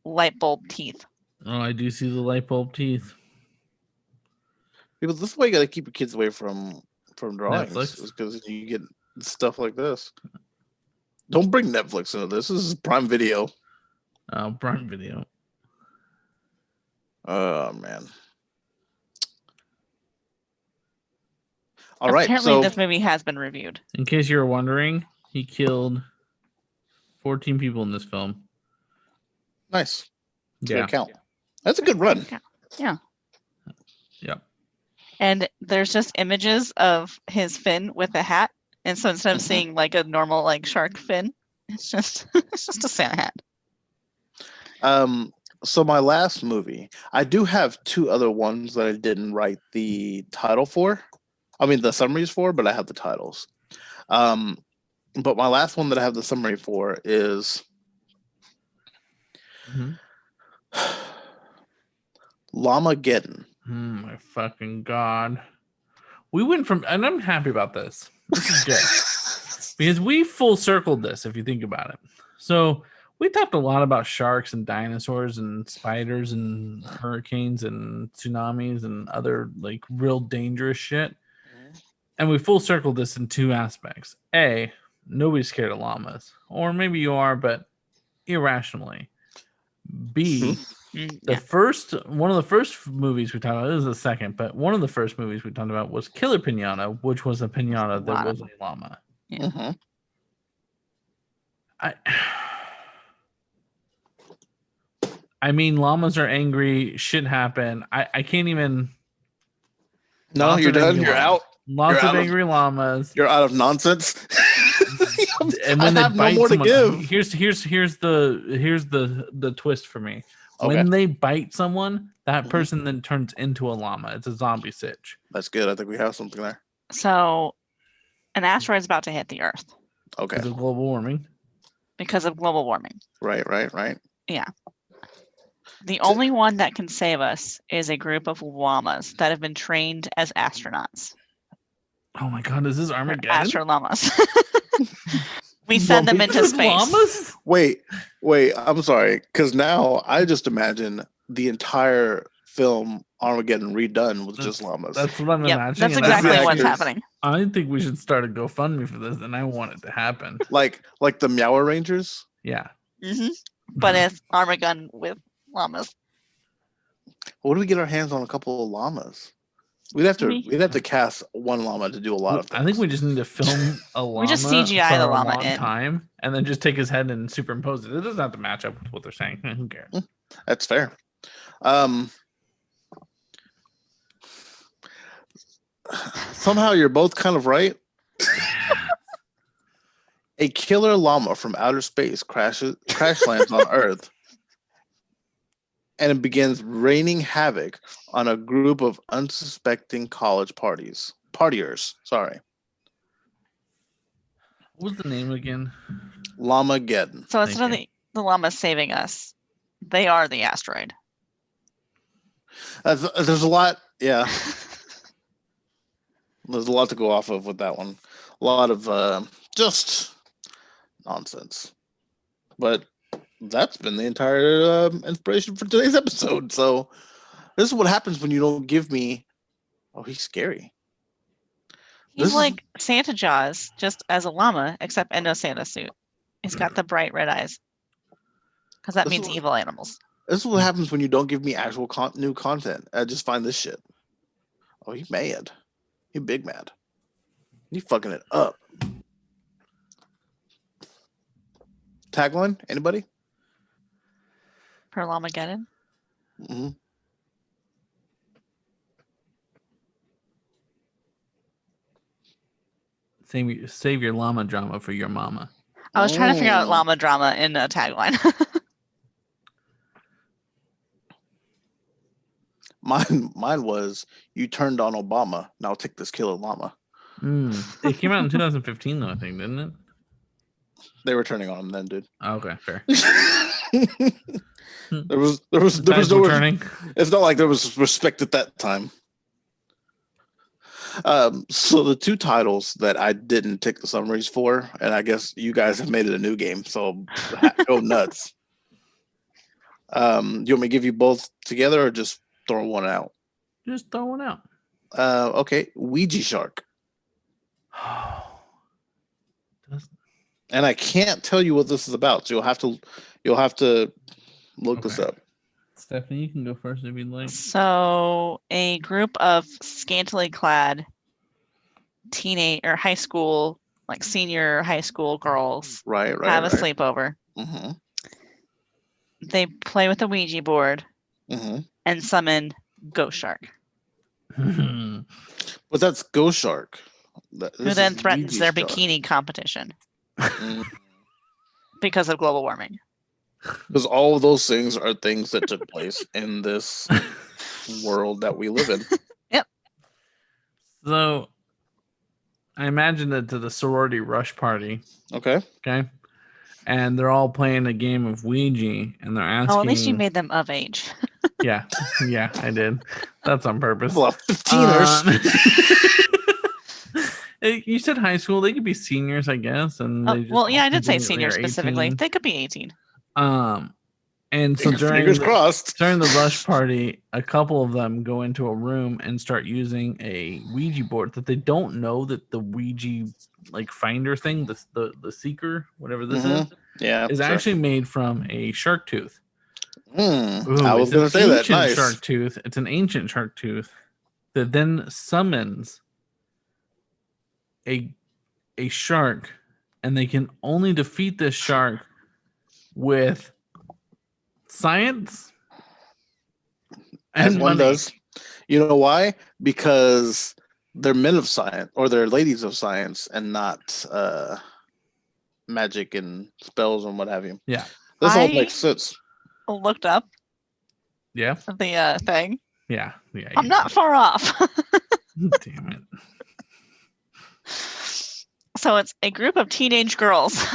Speaker 4: light bulb teeth.
Speaker 2: Oh, I do see the light bulb teeth.
Speaker 3: People, this is why you got to keep your kids away from drawings,
Speaker 2: Netflix?
Speaker 3: is because you get stuff like this. Don't bring Netflix into this. This is Prime Video.
Speaker 2: Prime Video.
Speaker 3: Oh man. All right.
Speaker 4: Apparently,
Speaker 3: So
Speaker 4: this movie has been reviewed.
Speaker 2: In case you were wondering, he killed 14 people in this film.
Speaker 3: nice.
Speaker 2: Yeah.
Speaker 3: Good count. That's a good run.
Speaker 4: Yeah.
Speaker 2: Yep.
Speaker 4: And there's just images of his fin with a hat, and so instead of
Speaker 3: Mhm.
Speaker 4: seeing like a normal like shark fin, it's just a Santa hat.
Speaker 3: So my last movie, I do have two other ones that I didn't write the title for. I mean the summaries for, but I have the titles. But my last one that I have the summary for is
Speaker 2: Mhm.
Speaker 3: Llamageddon.
Speaker 2: My fucking God. We went from, and I'm happy about this. This is good. Because we full circled this, if you think about it. So we talked a lot about sharks and dinosaurs and spiders and hurricanes and tsunamis and other like real dangerous shit. And we full circled this in two aspects. A, nobody's scared of llamas. Or maybe you are, but irrationally. B,
Speaker 4: Yeah.
Speaker 2: one of the first movies we talked about, this is the second, but one of the first movies we talked about was Killer Piñata, which was a piñata that was a llama.
Speaker 3: Mhm.
Speaker 2: I mean, llamas are angry. Shit happened. I can't even.
Speaker 3: No,
Speaker 2: Lots
Speaker 3: you're
Speaker 2: of
Speaker 3: done.
Speaker 2: angry
Speaker 3: You're
Speaker 2: llamas.
Speaker 3: out.
Speaker 2: Lots
Speaker 3: You're
Speaker 2: of
Speaker 3: out of-
Speaker 2: angry llamas.
Speaker 3: You're out of nonsense.
Speaker 2: And
Speaker 3: I
Speaker 2: when they
Speaker 3: have no
Speaker 2: bite
Speaker 3: more to
Speaker 2: someone,
Speaker 3: give.
Speaker 2: here's the twist for me.
Speaker 3: Okay.
Speaker 2: When they bite someone, that
Speaker 3: Mhm.
Speaker 2: person then turns into a llama. It's a zombie sitch.
Speaker 3: That's good. I think we have something there.
Speaker 4: So, an asteroid's about to hit the Earth
Speaker 3: Okay.
Speaker 2: Because of global warming.
Speaker 4: because of global warming.
Speaker 3: Right.
Speaker 4: The only one that can save us is a group of llamas that have been trained as astronauts.
Speaker 2: Oh my God, is this
Speaker 4: They're
Speaker 2: Armageddon?
Speaker 4: astro llamas. We send them into space.
Speaker 2: Llamas?
Speaker 3: Wait. I'm sorry, because now I just imagine the entire film Armageddon redone with just llamas.
Speaker 2: That's what I'm
Speaker 4: Yep,
Speaker 2: imagining.
Speaker 4: that's
Speaker 2: and
Speaker 4: exactly
Speaker 3: the
Speaker 4: what's
Speaker 3: actors.
Speaker 4: happening.
Speaker 2: I think we should start a GoFundMe for this, and I want it to happen.
Speaker 3: like the Meower Rangers.
Speaker 2: Yeah.
Speaker 4: But it's Armageddon with llamas.
Speaker 3: What do we get our hands on a couple of llamas? We'd have to cast one llama to do a lot of things.
Speaker 2: I think we just need to film a llama.
Speaker 4: We just CGI
Speaker 2: for
Speaker 4: the
Speaker 2: a
Speaker 4: llama
Speaker 2: long
Speaker 4: in.
Speaker 2: time, and then just take his head and superimpose it. It doesn't have to match up with what they're saying. Who cares?
Speaker 3: That's fair. Somehow you're both kind of right. A killer llama from outer space crash lands on Earth and it begins raining havoc on a group of unsuspecting college partiers. Sorry,
Speaker 2: What was the name again?
Speaker 3: Llamageddon.
Speaker 4: So instead of
Speaker 2: Thank
Speaker 4: the llamas saving us, they are the asteroid.
Speaker 3: There's a lot. Yeah, there's a lot to go off of with that one. A lot of just nonsense. But that's been the entire inspiration for today's episode. So this is what happens when you don't give me. Oh, he's scary.
Speaker 4: He's
Speaker 3: This is-
Speaker 4: like Santa Jaws, just as a llama, except in a Santa suit. He's got the bright red eyes. Because that
Speaker 3: This is
Speaker 4: means
Speaker 3: what-
Speaker 4: evil animals.
Speaker 3: This is what happens when you don't give me actual new content. I just find this shit. Oh, he's mad. He big mad. He fucking it up. Tagline? Anybody?
Speaker 4: Per Llamageddon.
Speaker 3: Mm-hmm.
Speaker 2: Save your llama drama for your mama.
Speaker 4: I was trying to figure out
Speaker 3: Mm.
Speaker 4: llama drama in a tagline.
Speaker 3: Mine was you turned on Obama. Now take this killer llama.
Speaker 2: It came out in 2015, though, I think, didn't it?
Speaker 3: They were turning on him then, dude.
Speaker 2: Oh, okay, fair.
Speaker 3: there was
Speaker 2: Tides
Speaker 3: no
Speaker 2: were turning.
Speaker 3: It's not like there was respect at that time. So the two titles that I didn't take the summaries for, and I guess you guys have made it a new game, so go nuts. Do you want me to give you both together or just throw one out?
Speaker 2: Just throw one out.
Speaker 3: Okay, Ouija Shark.
Speaker 2: Does-
Speaker 3: And I can't tell you what this is about, so you'll have to look this
Speaker 2: Okay.
Speaker 3: up.
Speaker 2: Stephanie, you can go first if you'd like.
Speaker 4: So a group of scantily clad teenage or high school, like senior high school girls
Speaker 3: Right.
Speaker 4: have a sleepover.
Speaker 3: Mm-hmm.
Speaker 4: They play with a Ouija board
Speaker 3: Mm-hmm.
Speaker 4: and summon Ghost Shark,
Speaker 3: But that's Ghost Shark.
Speaker 4: who then threatens their bikini competition because of global warming.
Speaker 3: Because all of those things are things that took place in this world that we live in.
Speaker 2: So, I imagine that to the sorority rush party,
Speaker 3: Okay.
Speaker 2: okay, and they're all playing a game of Ouija, and they're asking.
Speaker 4: Oh, at least you made them of age.
Speaker 2: Yeah, I did. That's on purpose.
Speaker 3: Well, 15ers.
Speaker 2: You said high school; they could be seniors, I guess. And
Speaker 4: Oh,
Speaker 2: they just
Speaker 4: well, yeah, I did say
Speaker 2: they're
Speaker 4: senior specifically.
Speaker 2: 18.
Speaker 4: They could be 18.
Speaker 2: And so during
Speaker 3: Fingers crossed.
Speaker 2: during the rush party, a couple of them go into a room and start using a Ouija board that they don't know that the Ouija like finder thing, the seeker, whatever this
Speaker 3: Yeah.
Speaker 2: is
Speaker 3: sure.
Speaker 2: actually made from a shark tooth. Ooh,
Speaker 3: I was
Speaker 2: it's
Speaker 3: going
Speaker 2: an
Speaker 3: to say that.
Speaker 2: ancient
Speaker 3: Nice.
Speaker 2: shark tooth. It's an ancient shark tooth that then summons a shark, and they can only defeat this shark with science
Speaker 3: As
Speaker 2: and
Speaker 3: one
Speaker 2: money.
Speaker 3: does. You know why? Because they're men of science or they're ladies of science and not magic and spells and what have you.
Speaker 2: Yeah.
Speaker 3: This all
Speaker 4: I-
Speaker 3: makes sense.
Speaker 4: Looked up
Speaker 2: Yeah,
Speaker 4: the thing.
Speaker 2: yeah.
Speaker 4: I'm not far off.
Speaker 2: Damn it.
Speaker 4: So it's a group of teenage girls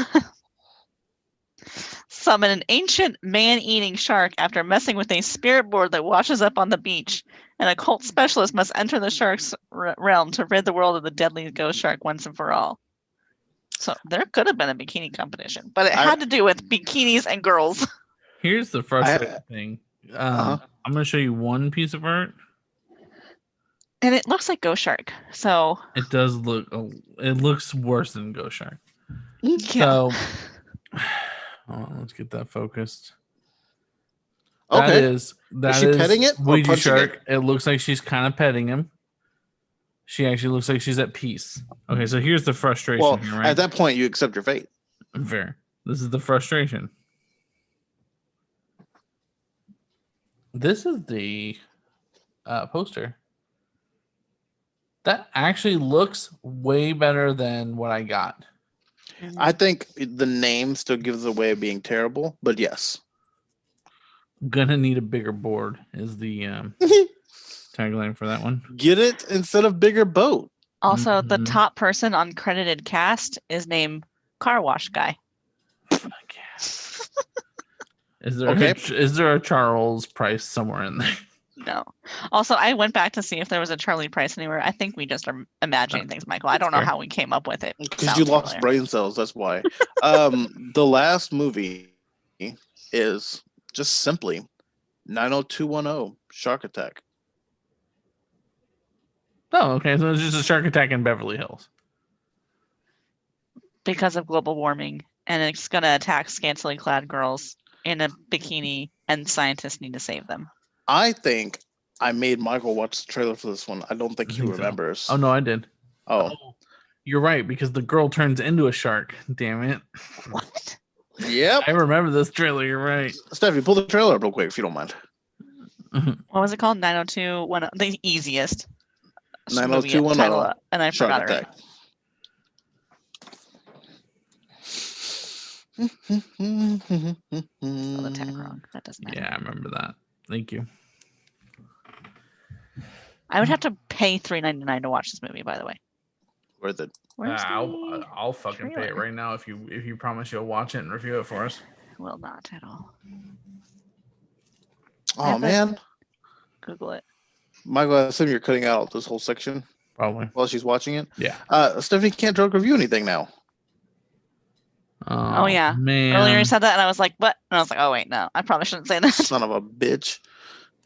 Speaker 4: summon an ancient man-eating shark after messing with a spirit board that washes up on the beach. An occult specialist must enter the shark's realm to rid the world of the deadly ghost shark once and for all. So there could have been a bikini competition, but it had to do with bikinis and girls.
Speaker 2: Here's the frustrating thing.
Speaker 3: Uh-huh.
Speaker 2: I'm going to show you one piece of art.
Speaker 4: And it looks like ghost shark. So
Speaker 2: It does look. It looks worse than Ghost Shark.
Speaker 4: yeah.
Speaker 2: So, hold on, let's get that focused. That
Speaker 3: Okay.
Speaker 2: is
Speaker 3: she petting it or
Speaker 2: Ouija
Speaker 3: punching
Speaker 2: shark. It looks like she's kind of petting him. She actually looks like she's at peace. Okay, so here's the frustration
Speaker 3: Well,
Speaker 2: here, right?
Speaker 3: at that point, you accept your fate.
Speaker 2: Fair. This is the frustration. This is the poster. That actually looks way better than what I got.
Speaker 3: I think the name still gives away of being terrible, but yes.
Speaker 2: Gonna need a bigger board is the tagline for that one.
Speaker 3: Get it instead of bigger boat.
Speaker 4: Also, the
Speaker 2: Mhm.
Speaker 4: top person on credited cast is named Car Wash Guy.
Speaker 2: Fuck yeah. Is there a Charles Price somewhere in there?
Speaker 4: No. Also, I went back to see if there was a Charlie Price anywhere. I think we just are imagining things, Michael. I don't know
Speaker 2: fair.
Speaker 4: how we came up with it.
Speaker 3: Because
Speaker 4: Sounds
Speaker 3: you lost
Speaker 4: familiar.
Speaker 3: brain cells, that's why. The last movie is just simply 90210 Shark Attack.
Speaker 2: Oh, okay. So it's just a shark attack in Beverly Hills.
Speaker 4: Because of global warming, and it's going to attack scantily clad girls in a bikini, and scientists need to save them.
Speaker 3: I think I made Michael watch the trailer for this one. I don't think
Speaker 2: I
Speaker 3: he
Speaker 2: think so.
Speaker 3: remembers.
Speaker 2: Oh no, I did.
Speaker 3: Oh,
Speaker 2: You're right, because the girl turns into a shark. Damn it.
Speaker 4: What?
Speaker 3: yep.
Speaker 2: I remember this trailer. You're right.
Speaker 3: Stephanie, pull the trailer up real quick if you don't mind.
Speaker 4: What was it called? 90210. The easiest. movie
Speaker 3: 90210
Speaker 4: title, and I
Speaker 3: Shark
Speaker 4: forgot
Speaker 3: Attack.
Speaker 4: Spelled attack wrong. That doesn't matter.
Speaker 2: Yeah, I remember that. Thank you.
Speaker 4: I would have to pay $3.99 to watch this movie. By the way,
Speaker 3: Worth it.
Speaker 4: where's
Speaker 2: I'll fucking pay it
Speaker 4: trailer?
Speaker 2: right now if you promise you'll watch it and review it for us.
Speaker 4: Will not at all.
Speaker 3: Oh
Speaker 4: have it.
Speaker 3: man,
Speaker 4: Google it.
Speaker 3: Michael, I assume you're cutting out this whole section
Speaker 2: Probably.
Speaker 3: while she's watching it.
Speaker 2: Yeah.
Speaker 3: Stephanie can't drug review anything now.
Speaker 4: Oh, yeah.
Speaker 2: Man.
Speaker 4: Earlier you said that, and I was like, "What?" And I was like, "Oh wait, no, I probably shouldn't say that."
Speaker 3: Son of a bitch,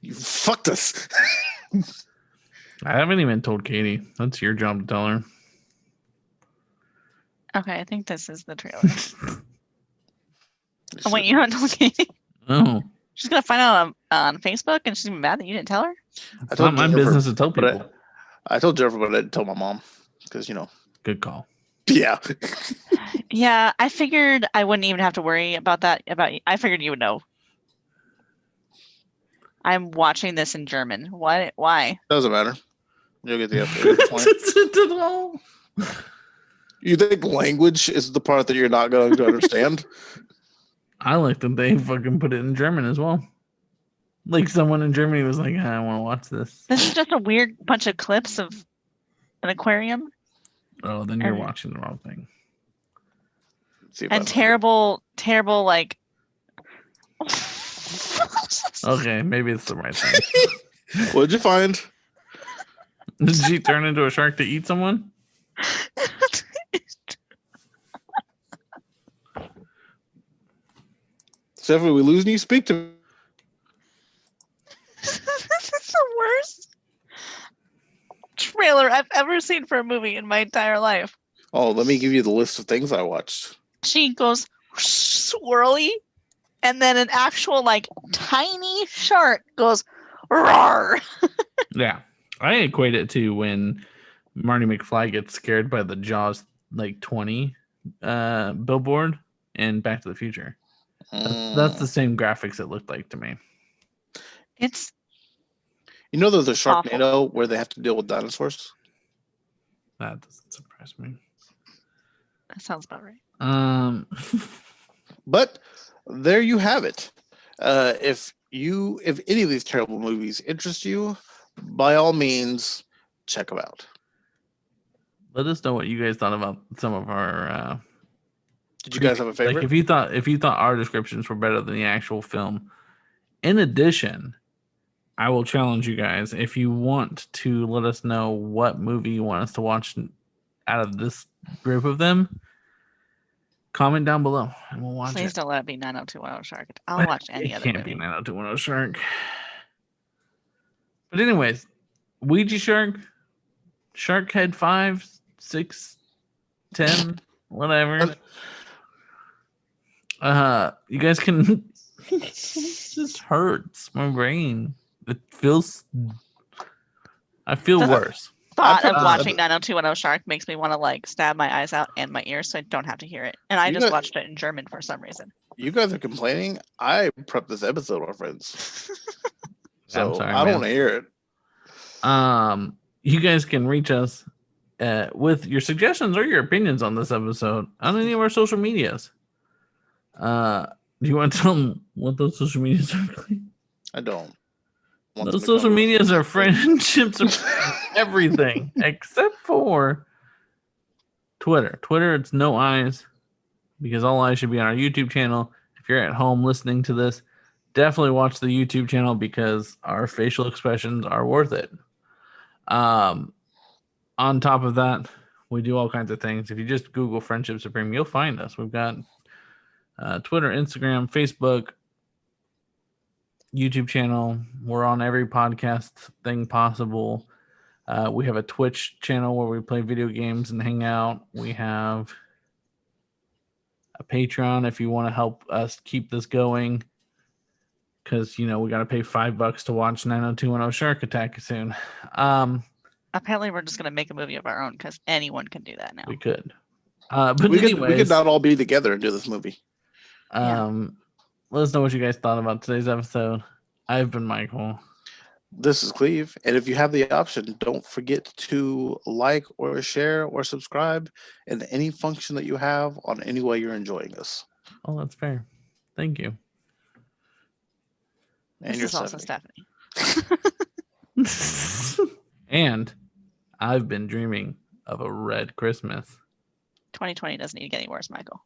Speaker 3: you fucked us.
Speaker 2: I haven't even told Katie. That's your job to tell her.
Speaker 4: Okay, I think this is the trailer. Oh wait, you haven't told Katie?
Speaker 2: Oh,
Speaker 4: She's gonna find out on Facebook, and she's gonna be mad that you didn't tell her.
Speaker 3: I
Speaker 2: it's not my
Speaker 3: Jennifer,
Speaker 2: business to tell
Speaker 3: but
Speaker 2: people.
Speaker 3: I told Jennifer, but I didn't tell my mom because
Speaker 2: Good call.
Speaker 3: yeah.
Speaker 4: Yeah, I figured I wouldn't even have to worry about that. I figured you would know. I'm watching this in German. What? Why?
Speaker 3: Doesn't matter. You'll get the updated point.
Speaker 2: At all.
Speaker 3: You think language is the part that you're not going to understand?
Speaker 2: I like that they fucking put it in German as well. Like someone in Germany was like, I want to watch this.
Speaker 4: This is just a weird bunch of clips of an aquarium
Speaker 2: Oh, then you're
Speaker 4: And-
Speaker 2: watching the wrong thing.
Speaker 3: See if I
Speaker 4: and
Speaker 3: know.
Speaker 4: terrible like.
Speaker 2: Okay, maybe it's the right thing.
Speaker 3: What'd you find?
Speaker 2: Did she turn into a shark to eat someone?
Speaker 3: Stephanie, we losing you? Speak to me.
Speaker 4: This is the worst trailer I've ever seen for a movie in my entire life.
Speaker 3: Oh, let me give you the list of things I watched.
Speaker 4: She goes swirly, and then an actual like tiny shark goes roar.
Speaker 2: Yeah. I equate it to when Marty McFly gets scared by the Jaws like 20 billboard in Back to the Future. That's the same graphics it looked like to me.
Speaker 4: It's
Speaker 3: You know there's a
Speaker 4: Awful.
Speaker 3: Sharknado where they have to deal with dinosaurs?
Speaker 2: That doesn't surprise me.
Speaker 4: that sounds about right.
Speaker 3: But there you have it. If any of these terrible movies interest you, by all means, check them out.
Speaker 2: Let us know what you guys thought about some of our
Speaker 3: Did you guys have a favorite?
Speaker 2: like if you thought our descriptions were better than the actual film. In addition, I will challenge you guys, if you want to let us know what movie you want us to watch out of this group of them, comment down below and we'll watch
Speaker 4: Please
Speaker 2: it.
Speaker 4: don't let it be 90210 Shark. I'll watch any
Speaker 2: It
Speaker 4: other
Speaker 2: can't
Speaker 4: movie.
Speaker 2: be 90210 Shark. But anyways, Ouija Shark, Shark Head 5, 6, 10, whatever. You guys can. It just hurts my brain. It feels. I feel
Speaker 4: The-
Speaker 2: worse.
Speaker 4: Thought of
Speaker 3: Uh,
Speaker 4: watching 90210 Shark makes me want to like stab my eyes out and my ears so I don't have to hear it. And I
Speaker 3: You
Speaker 4: just
Speaker 3: got-
Speaker 4: watched it in German for some reason.
Speaker 3: You guys are complaining. I prepped this episode, my friends. So
Speaker 2: sorry,
Speaker 3: I don't
Speaker 2: man.
Speaker 3: want to hear it.
Speaker 2: You guys can reach us with your suggestions or your opinions on this episode on any of our social medias. Do you want to tell them what those social medias are?
Speaker 3: I don't. want them
Speaker 2: Those
Speaker 3: to
Speaker 2: social
Speaker 3: come.
Speaker 2: medias are friendships of everything except for Twitter. Twitter, it's no eyes because all eyes should be on our YouTube channel. If you're at home listening to this, definitely watch the YouTube channel because our facial expressions are worth it. On top of that, we do all kinds of things. If you just Google Friendship Supreme, you'll find us. We've got Twitter, Instagram, Facebook, YouTube channel. We're on every podcast thing possible. We have a Twitch channel where we play video games and hang out. We have a Patreon if you want to help us keep this going. Because, we got to pay $5 to watch 90210 Shark Attack soon.
Speaker 4: Apparently, we're just going to make a movie of our own because anyone can do that now.
Speaker 2: We could. But
Speaker 3: we
Speaker 2: anyways,
Speaker 3: could not all be together and do this movie.
Speaker 2: Let us know what you guys thought about today's episode. I've been Michael.
Speaker 3: This is Kleve. And if you have the option, don't forget to like or share or subscribe in any function that you have on any way you're enjoying this.
Speaker 2: Oh, that's fair. Thank you.
Speaker 3: And
Speaker 4: This
Speaker 3: you're
Speaker 4: is also
Speaker 3: 70.
Speaker 4: Stephanie.
Speaker 2: And I've been dreaming of a red Christmas.
Speaker 4: 2020 doesn't need to get any worse, Michael.